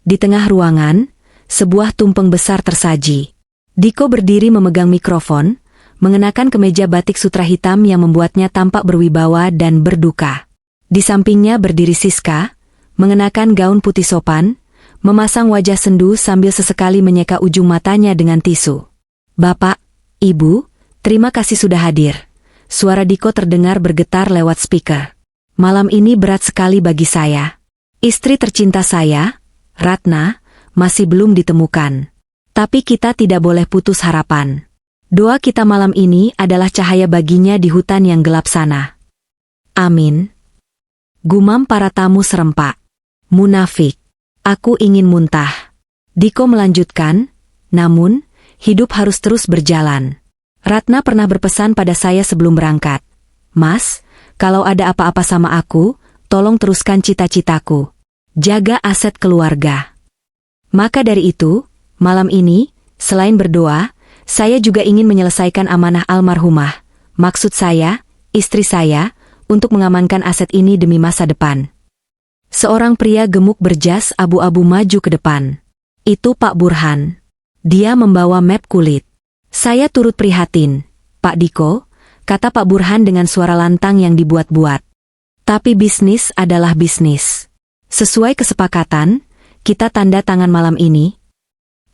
Di tengah ruangan, sebuah tumpeng besar tersaji. Diko berdiri memegang mikrofon, mengenakan kemeja batik sutra hitam yang membuatnya tampak berwibawa dan berduka. Di sampingnya berdiri Siska, mengenakan gaun putih sopan, memasang wajah sendu sambil sesekali menyeka ujung matanya dengan tisu. "Bapak, Ibu, terima kasih sudah hadir." Suara Diko terdengar bergetar lewat speaker. "Malam ini berat sekali bagi saya. Istri tercinta saya, Ratna, masih belum ditemukan. Tapi kita tidak boleh putus harapan. Doa kita malam ini adalah cahaya baginya di hutan yang gelap sana. Amin." Gumam para tamu serempak. "Munafik. Aku ingin muntah." Diko melanjutkan, "Namun, hidup harus terus berjalan. Ratna pernah berpesan pada saya sebelum berangkat. Mas, kalau ada apa-apa sama aku, tolong teruskan cita-citaku. Jaga aset keluarga." Maka dari itu, malam ini, selain berdoa, saya juga ingin menyelesaikan amanah almarhumah, maksud saya, istri saya, untuk mengamankan aset ini demi masa depan. Seorang pria gemuk berjas abu-abu maju ke depan. Itu Pak Burhan. Dia membawa map kulit. "Saya turut prihatin, Pak Diko," kata Pak Burhan dengan suara lantang yang dibuat-buat. "Tapi bisnis adalah bisnis. Sesuai kesepakatan, kita tanda tangan malam ini."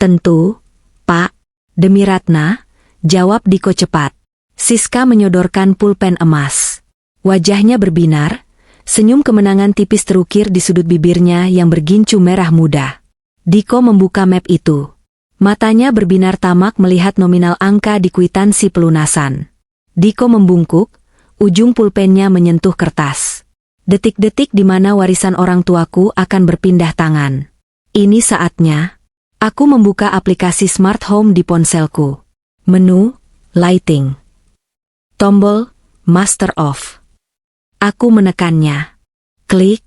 "Tentu, Pak. Demi Ratna," jawab Diko cepat. Siska menyodorkan pulpen emas. Wajahnya berbinar, senyum kemenangan tipis terukir di sudut bibirnya yang bergincu merah muda. Diko membuka map itu. Matanya berbinar tamak melihat nominal angka di kwitansi pelunasan. Diko membungkuk, ujung pulpennya menyentuh kertas. Detik-detik di mana warisan orang tuaku akan berpindah tangan. Ini saatnya. Aku membuka aplikasi smart home di ponselku. Menu, lighting. Tombol, master off. Aku menekannya. Klik.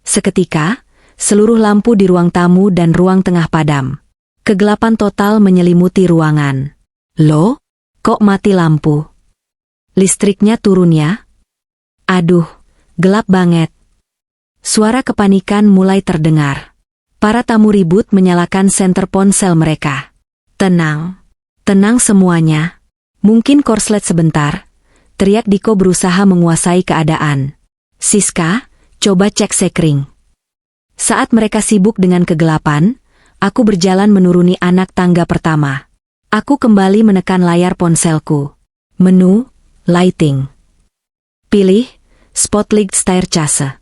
Seketika, seluruh lampu di ruang tamu dan ruang tengah padam. Kegelapan total menyelimuti ruangan. "Loh, kok mati lampu? Listriknya turun ya? Aduh, gelap banget." Suara kepanikan mulai terdengar. Para tamu ribut menyalakan senter ponsel mereka. "Tenang, tenang semuanya. Mungkin korslet sebentar," teriak Diko berusaha menguasai keadaan. "Siska, coba cek sekring." Saat mereka sibuk dengan kegelapan, aku berjalan menuruni anak tangga pertama. Aku kembali menekan layar ponselku. Menu, lighting. Pilih, Spotlight Staircase.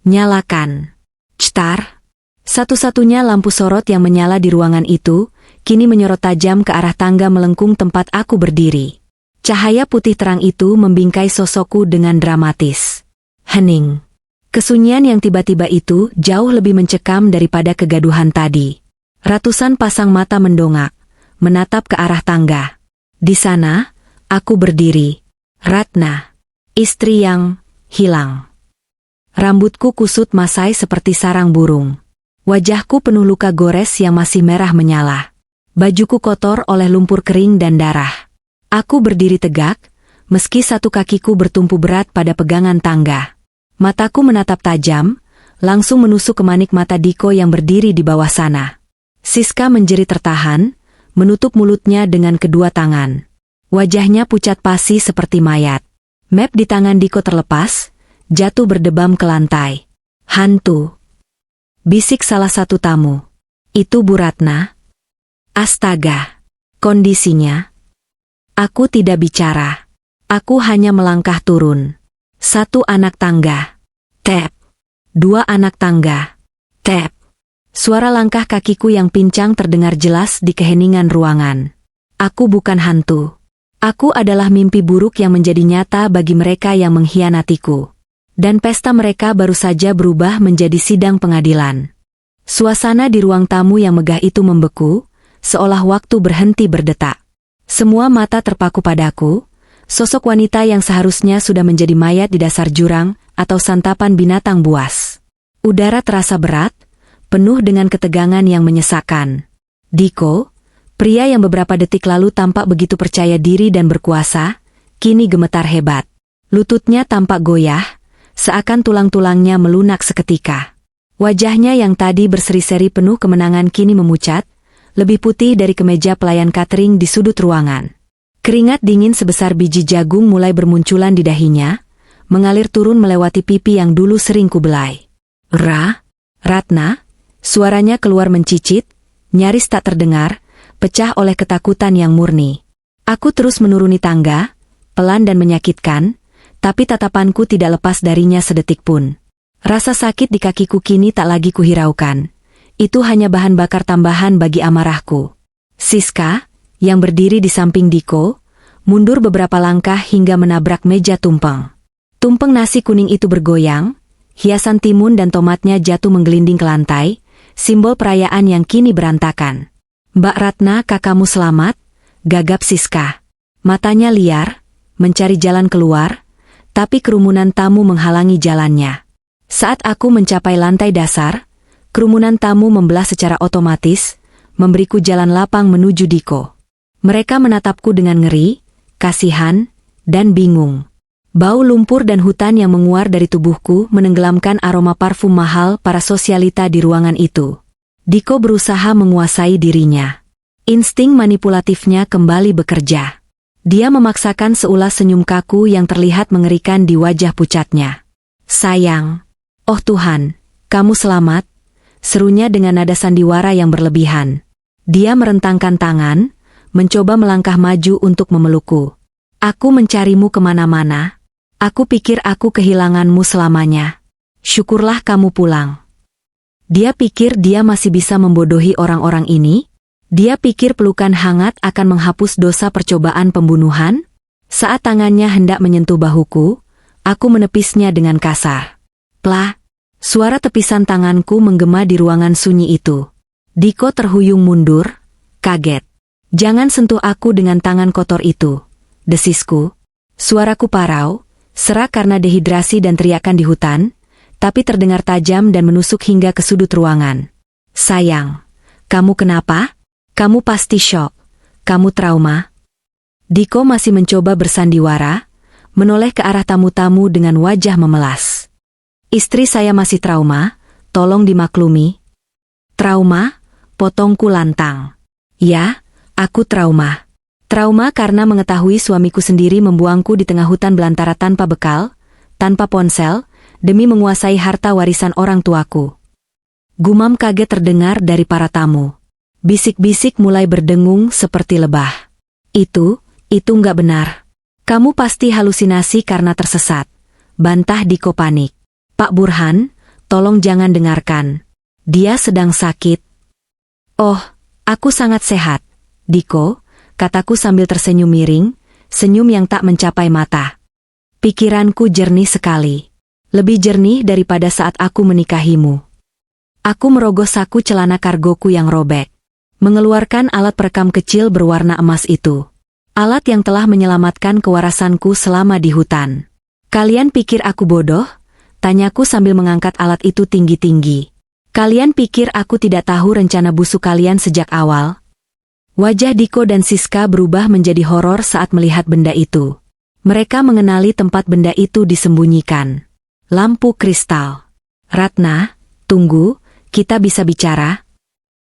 Nyalakan. Cetar. Satu-satunya lampu sorot yang menyala di ruangan itu, kini menyorot tajam ke arah tangga melengkung tempat aku berdiri. Cahaya putih terang itu membingkai sosokku dengan dramatis. Hening. Kesunyian yang tiba-tiba itu jauh lebih mencekam daripada kegaduhan tadi. Ratusan pasang mata mendongak, menatap ke arah tangga. Di sana, aku berdiri. Ratna. Istri yang hilang. Rambutku kusut masai seperti sarang burung. Wajahku penuh luka gores yang masih merah menyala. Bajuku kotor oleh lumpur kering dan darah. Aku berdiri tegak, meski satu kakiku bertumpu berat pada pegangan tangga. Mataku menatap tajam, langsung menusuk ke manik mata Diko yang berdiri di bawah sana. Siska menjerit tertahan, menutup mulutnya dengan kedua tangan. Wajahnya pucat pasi seperti mayat. Map di tangan Diko terlepas, jatuh berdebam ke lantai. Hantu. Bisik salah satu tamu. Itu Bu Ratna. Astaga. Kondisinya. Aku tidak bicara. Aku hanya melangkah turun. Satu anak tangga. Tap. Dua anak tangga. Tap. Suara langkah kakiku yang pincang terdengar jelas di keheningan ruangan. Aku bukan hantu. Aku adalah mimpi buruk yang menjadi nyata bagi mereka yang mengkhianatiku. Dan pesta mereka baru saja berubah menjadi sidang pengadilan. Suasana di ruang tamu yang megah itu membeku, seolah waktu berhenti berdetak. Semua mata terpaku padaku, sosok wanita yang seharusnya sudah menjadi mayat di dasar jurang atau santapan binatang buas. Udara terasa berat, penuh dengan ketegangan yang menyesakkan. Diko, pria yang beberapa detik lalu tampak begitu percaya diri dan berkuasa, kini gemetar hebat. Lututnya tampak goyah, seakan tulang-tulangnya melunak seketika. Wajahnya yang tadi berseri-seri penuh kemenangan kini memucat, lebih putih dari kemeja pelayan catering di sudut ruangan. Keringat dingin sebesar biji jagung mulai bermunculan di dahinya, mengalir turun melewati pipi yang dulu sering kubelai. Ratna, suaranya keluar mencicit, nyaris tak terdengar, pecah oleh ketakutan yang murni. Aku terus menuruni tangga, pelan dan menyakitkan, tapi tatapanku tidak lepas darinya sedetik pun. Rasa sakit di kakiku kini tak lagi kuhiraukan. Itu hanya bahan bakar tambahan bagi amarahku. Siska, yang berdiri di samping Diko, mundur beberapa langkah hingga menabrak meja tumpeng. Tumpeng nasi kuning itu bergoyang, hiasan timun dan tomatnya jatuh menggelinding ke lantai, simbol perayaan yang kini berantakan. Mbak Ratna, kakakmu selamat, gagap Siska. Matanya liar, mencari jalan keluar, tapi kerumunan tamu menghalangi jalannya. Saat aku mencapai lantai dasar, kerumunan tamu membelah secara otomatis, memberiku jalan lapang menuju Diko. Mereka menatapku dengan ngeri, kasihan, dan bingung. Bau lumpur dan hutan yang menguar dari tubuhku menenggelamkan aroma parfum mahal para sosialita di ruangan itu. Diko berusaha menguasai dirinya. Insting manipulatifnya kembali bekerja. Dia memaksakan seulas senyum kaku yang terlihat mengerikan di wajah pucatnya. Sayang. Oh Tuhan, kamu selamat, serunya dengan nada sandiwara yang berlebihan. Dia merentangkan tangan, mencoba melangkah maju untuk memelukku. Aku mencarimu kemana-mana. Aku pikir aku kehilanganmu selamanya. Syukurlah kamu pulang. Dia pikir dia masih bisa membodohi orang-orang ini? Dia pikir pelukan hangat akan menghapus dosa percobaan pembunuhan? Saat tangannya hendak menyentuh bahuku, aku menepisnya dengan kasar. Plah, suara tepisan tanganku menggema di ruangan sunyi itu. Diko terhuyung mundur, kaget. Jangan sentuh aku dengan tangan kotor itu, desisku. Suaraku parau, serak karena dehidrasi dan teriakan di hutan, tapi terdengar tajam dan menusuk hingga ke sudut ruangan. Sayang, kamu kenapa? Kamu pasti syok. Kamu trauma. Diko masih mencoba bersandiwara, menoleh ke arah tamu-tamu dengan wajah memelas. Istri saya masih trauma, tolong dimaklumi. Trauma? Potongku lantang. Ya, aku trauma. Trauma karena mengetahui suamiku sendiri membuangku di tengah hutan belantara tanpa bekal, tanpa ponsel, demi menguasai harta warisan orang tuaku. Gumam kaget terdengar dari para tamu. Bisik-bisik mulai berdengung seperti lebah. Itu nggak benar. Kamu pasti halusinasi karena tersesat. Bantah Diko panik. Pak Burhan, tolong jangan dengarkan. Dia sedang sakit. Oh, aku sangat sehat, Diko, kataku sambil tersenyum miring, senyum yang tak mencapai mata. Pikiranku jernih sekali. Lebih jernih daripada saat aku menikahimu. Aku merogoh saku celana kargoku yang robek. Mengeluarkan alat perekam kecil berwarna emas itu. Alat yang telah menyelamatkan kewarasanku selama di hutan. Kalian pikir aku bodoh? Tanyaku sambil mengangkat alat itu tinggi-tinggi. Kalian pikir aku tidak tahu rencana busuk kalian sejak awal? Wajah Diko dan Siska berubah menjadi horor saat melihat benda itu. Mereka mengenali tempat benda itu disembunyikan. Lampu kristal. Ratna, tunggu, kita bisa bicara?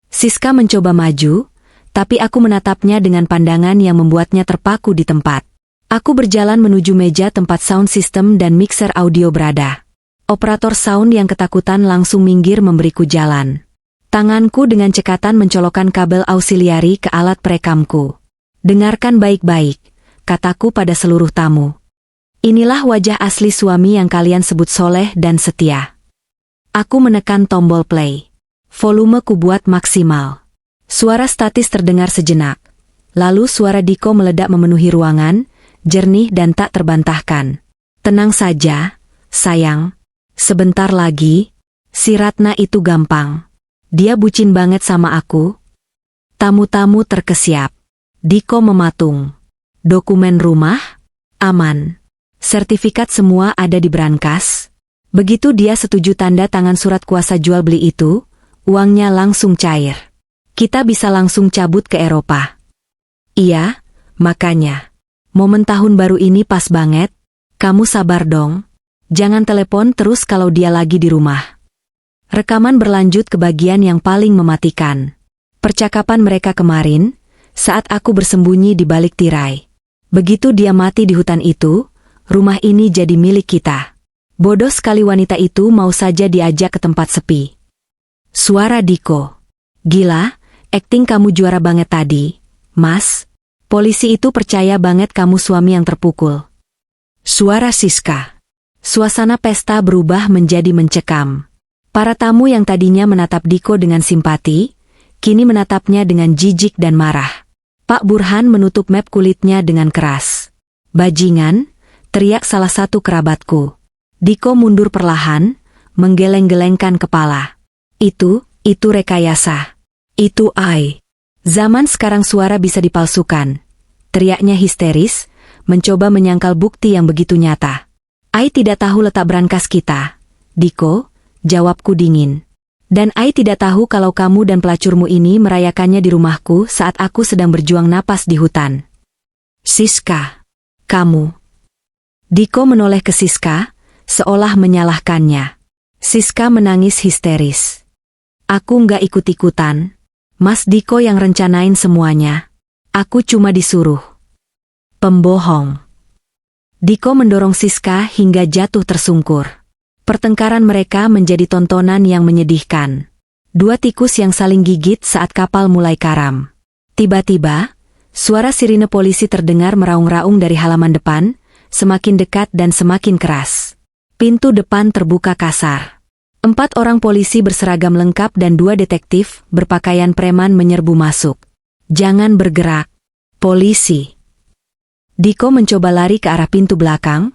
Siska mencoba maju, tapi aku menatapnya dengan pandangan yang membuatnya terpaku di tempat. Aku berjalan menuju meja tempat sound system dan mixer audio berada. Operator sound yang ketakutan langsung minggir memberiku jalan. Tanganku dengan cekatan mencolokkan kabel ausiliari ke alat perekamku. Dengarkan baik-baik, kataku pada seluruh tamu. Inilah wajah asli suami yang kalian sebut soleh dan setia. Aku menekan tombol play. Volume ku buat maksimal. Suara statis terdengar sejenak. Lalu suara Diko meledak memenuhi ruangan, jernih dan tak terbantahkan. Tenang saja, sayang. Sebentar lagi, si Ratna itu gampang. Dia bucin banget sama aku. Tamu-tamu terkesiap. Diko mematung. Dokumen rumah? Aman. Sertifikat semua ada di brankas. Begitu dia setuju tanda tangan surat kuasa jual beli itu, uangnya langsung cair. Kita bisa langsung cabut ke Eropa. Iya, makanya. Momen tahun baru ini pas banget. Kamu sabar dong. Jangan telepon terus kalau dia lagi di rumah. Rekaman berlanjut ke bagian yang paling mematikan. Percakapan mereka kemarin, saat aku bersembunyi di balik tirai. Begitu dia mati di hutan itu, rumah ini jadi milik kita. Bodoh sekali wanita itu mau saja diajak ke tempat sepi. Suara Diko. Gila, akting kamu juara banget tadi, Mas. Polisi itu percaya banget kamu suami yang terpukul. Suara Siska. Suasana pesta berubah menjadi mencekam. Para tamu yang tadinya menatap Diko dengan simpati, kini menatapnya dengan jijik dan marah. Pak Burhan menutup map kulitnya dengan keras. Bajingan, teriak salah satu kerabatku. Diko mundur perlahan, menggeleng-gelengkan kepala. Itu rekayasa. Itu AI. Zaman sekarang suara bisa dipalsukan. Teriaknya histeris, mencoba menyangkal bukti yang begitu nyata. AI tidak tahu letak brankas kita. Diko, jawabku dingin. Dan AI tidak tahu kalau kamu dan pelacurmu ini merayakannya di rumahku saat aku sedang berjuang napas di hutan. Siska, kamu. Diko menoleh ke Siska, seolah menyalahkannya. Siska menangis histeris. Aku nggak ikut-ikutan. Mas Diko yang rencanain semuanya. Aku cuma disuruh. Pembohong. Diko mendorong Siska hingga jatuh tersungkur. Pertengkaran mereka menjadi tontonan yang menyedihkan. Dua tikus yang saling gigit saat kapal mulai karam. Tiba-tiba, suara sirine polisi terdengar meraung-raung dari halaman depan, semakin dekat dan semakin keras. Pintu depan terbuka kasar. 4 orang polisi berseragam lengkap dan 2 detektif berpakaian preman menyerbu masuk. Jangan bergerak. Polisi. Diko mencoba lari ke arah pintu belakang,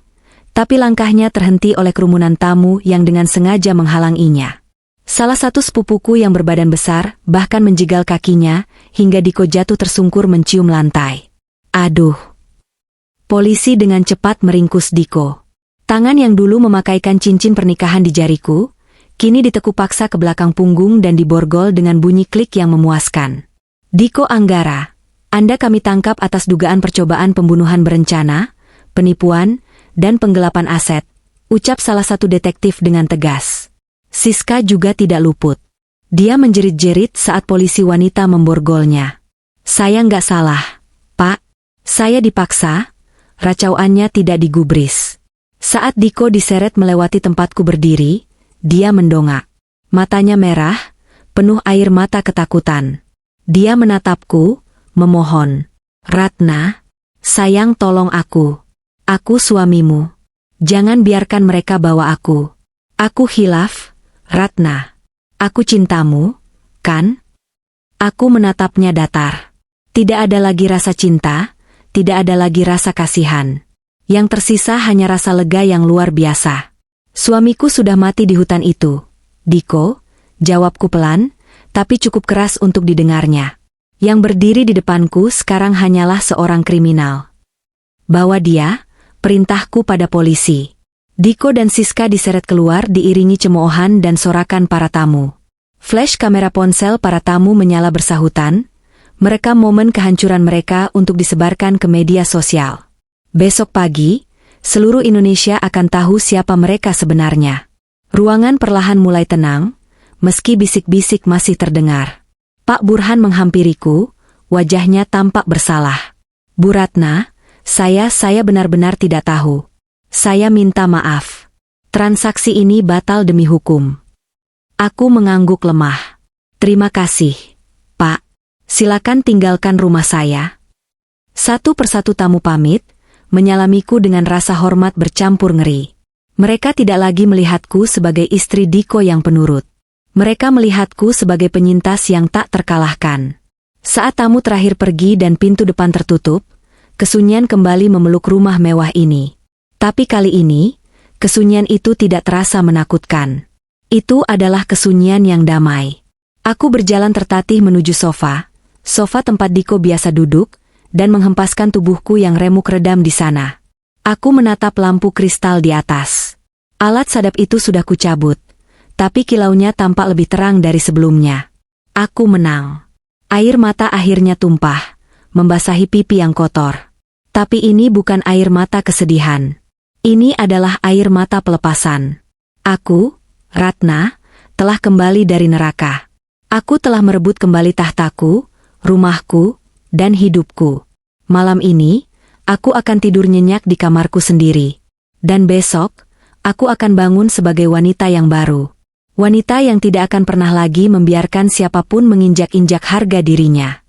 tapi langkahnya terhenti oleh kerumunan tamu yang dengan sengaja menghalanginya. Salah satu sepupuku yang berbadan besar bahkan menjegal kakinya hingga Diko jatuh tersungkur mencium lantai. Aduh. Polisi dengan cepat meringkus Diko. Tangan yang dulu memakaikan cincin pernikahan di jariku, kini ditekuk paksa ke belakang punggung dan diborgol dengan bunyi klik yang memuaskan. Diko Anggara, Anda kami tangkap atas dugaan percobaan pembunuhan berencana, penipuan, dan penggelapan aset, ucap salah satu detektif dengan tegas. Siska juga tidak luput. Dia menjerit-jerit saat polisi wanita memborgolnya. Saya nggak salah, Pak. Saya dipaksa, racauannya tidak digubris. Saat Diko diseret melewati tempatku berdiri, dia mendongak. Matanya merah, penuh air mata ketakutan. Dia menatapku, memohon. Ratna, sayang tolong aku. Aku suamimu. Jangan biarkan mereka bawa aku. Aku khilaf, Ratna. Aku cintamu, kan? Aku menatapnya datar. Tidak ada lagi rasa cinta, tidak ada lagi rasa kasihan. Yang tersisa hanya rasa lega yang luar biasa. Suamiku sudah mati di hutan itu. Diko, jawabku pelan, tapi cukup keras untuk didengarnya. Yang berdiri di depanku sekarang hanyalah seorang kriminal. Bawa dia, perintahku pada polisi. Diko dan Siska diseret keluar diiringi cemoohan dan sorakan para tamu. Flash kamera ponsel para tamu menyala bersahutan, merekam momen kehancuran mereka untuk disebarkan ke media sosial. Besok pagi, seluruh Indonesia akan tahu siapa mereka sebenarnya. Ruangan perlahan mulai tenang, meski bisik-bisik masih terdengar. Pak Burhan menghampiriku, wajahnya tampak bersalah. Bu Ratna, saya benar-benar tidak tahu. Saya minta maaf. Transaksi ini batal demi hukum. Aku mengangguk lemah. Terima kasih, Pak. Silakan tinggalkan rumah saya. Satu persatu tamu pamit, menyalamiku dengan rasa hormat bercampur ngeri. Mereka tidak lagi melihatku sebagai istri Diko yang penurut. Mereka melihatku sebagai penyintas yang tak terkalahkan. Saat tamu terakhir pergi dan pintu depan tertutup, kesunyian kembali memeluk rumah mewah ini. Tapi kali ini, kesunyian itu tidak terasa menakutkan. Itu adalah kesunyian yang damai. Aku berjalan tertatih menuju sofa tempat Diko biasa duduk, dan menghempaskan tubuhku yang remuk redam di sana. Aku menatap lampu kristal di atas. Alat sadap itu sudah kucabut, tapi kilaunya tampak lebih terang dari sebelumnya. Aku menang. Air mata akhirnya tumpah, membasahi pipi yang kotor. Tapi ini bukan air mata kesedihan. Ini adalah air mata pelepasan. Aku, Ratna, telah kembali dari neraka. Aku telah merebut kembali tahtaku, rumahku, dan hidupku. Malam ini, aku akan tidur nyenyak di kamarku sendiri. Dan besok, aku akan bangun sebagai wanita yang baru. Wanita yang tidak akan pernah lagi membiarkan siapapun menginjak-injak harga dirinya.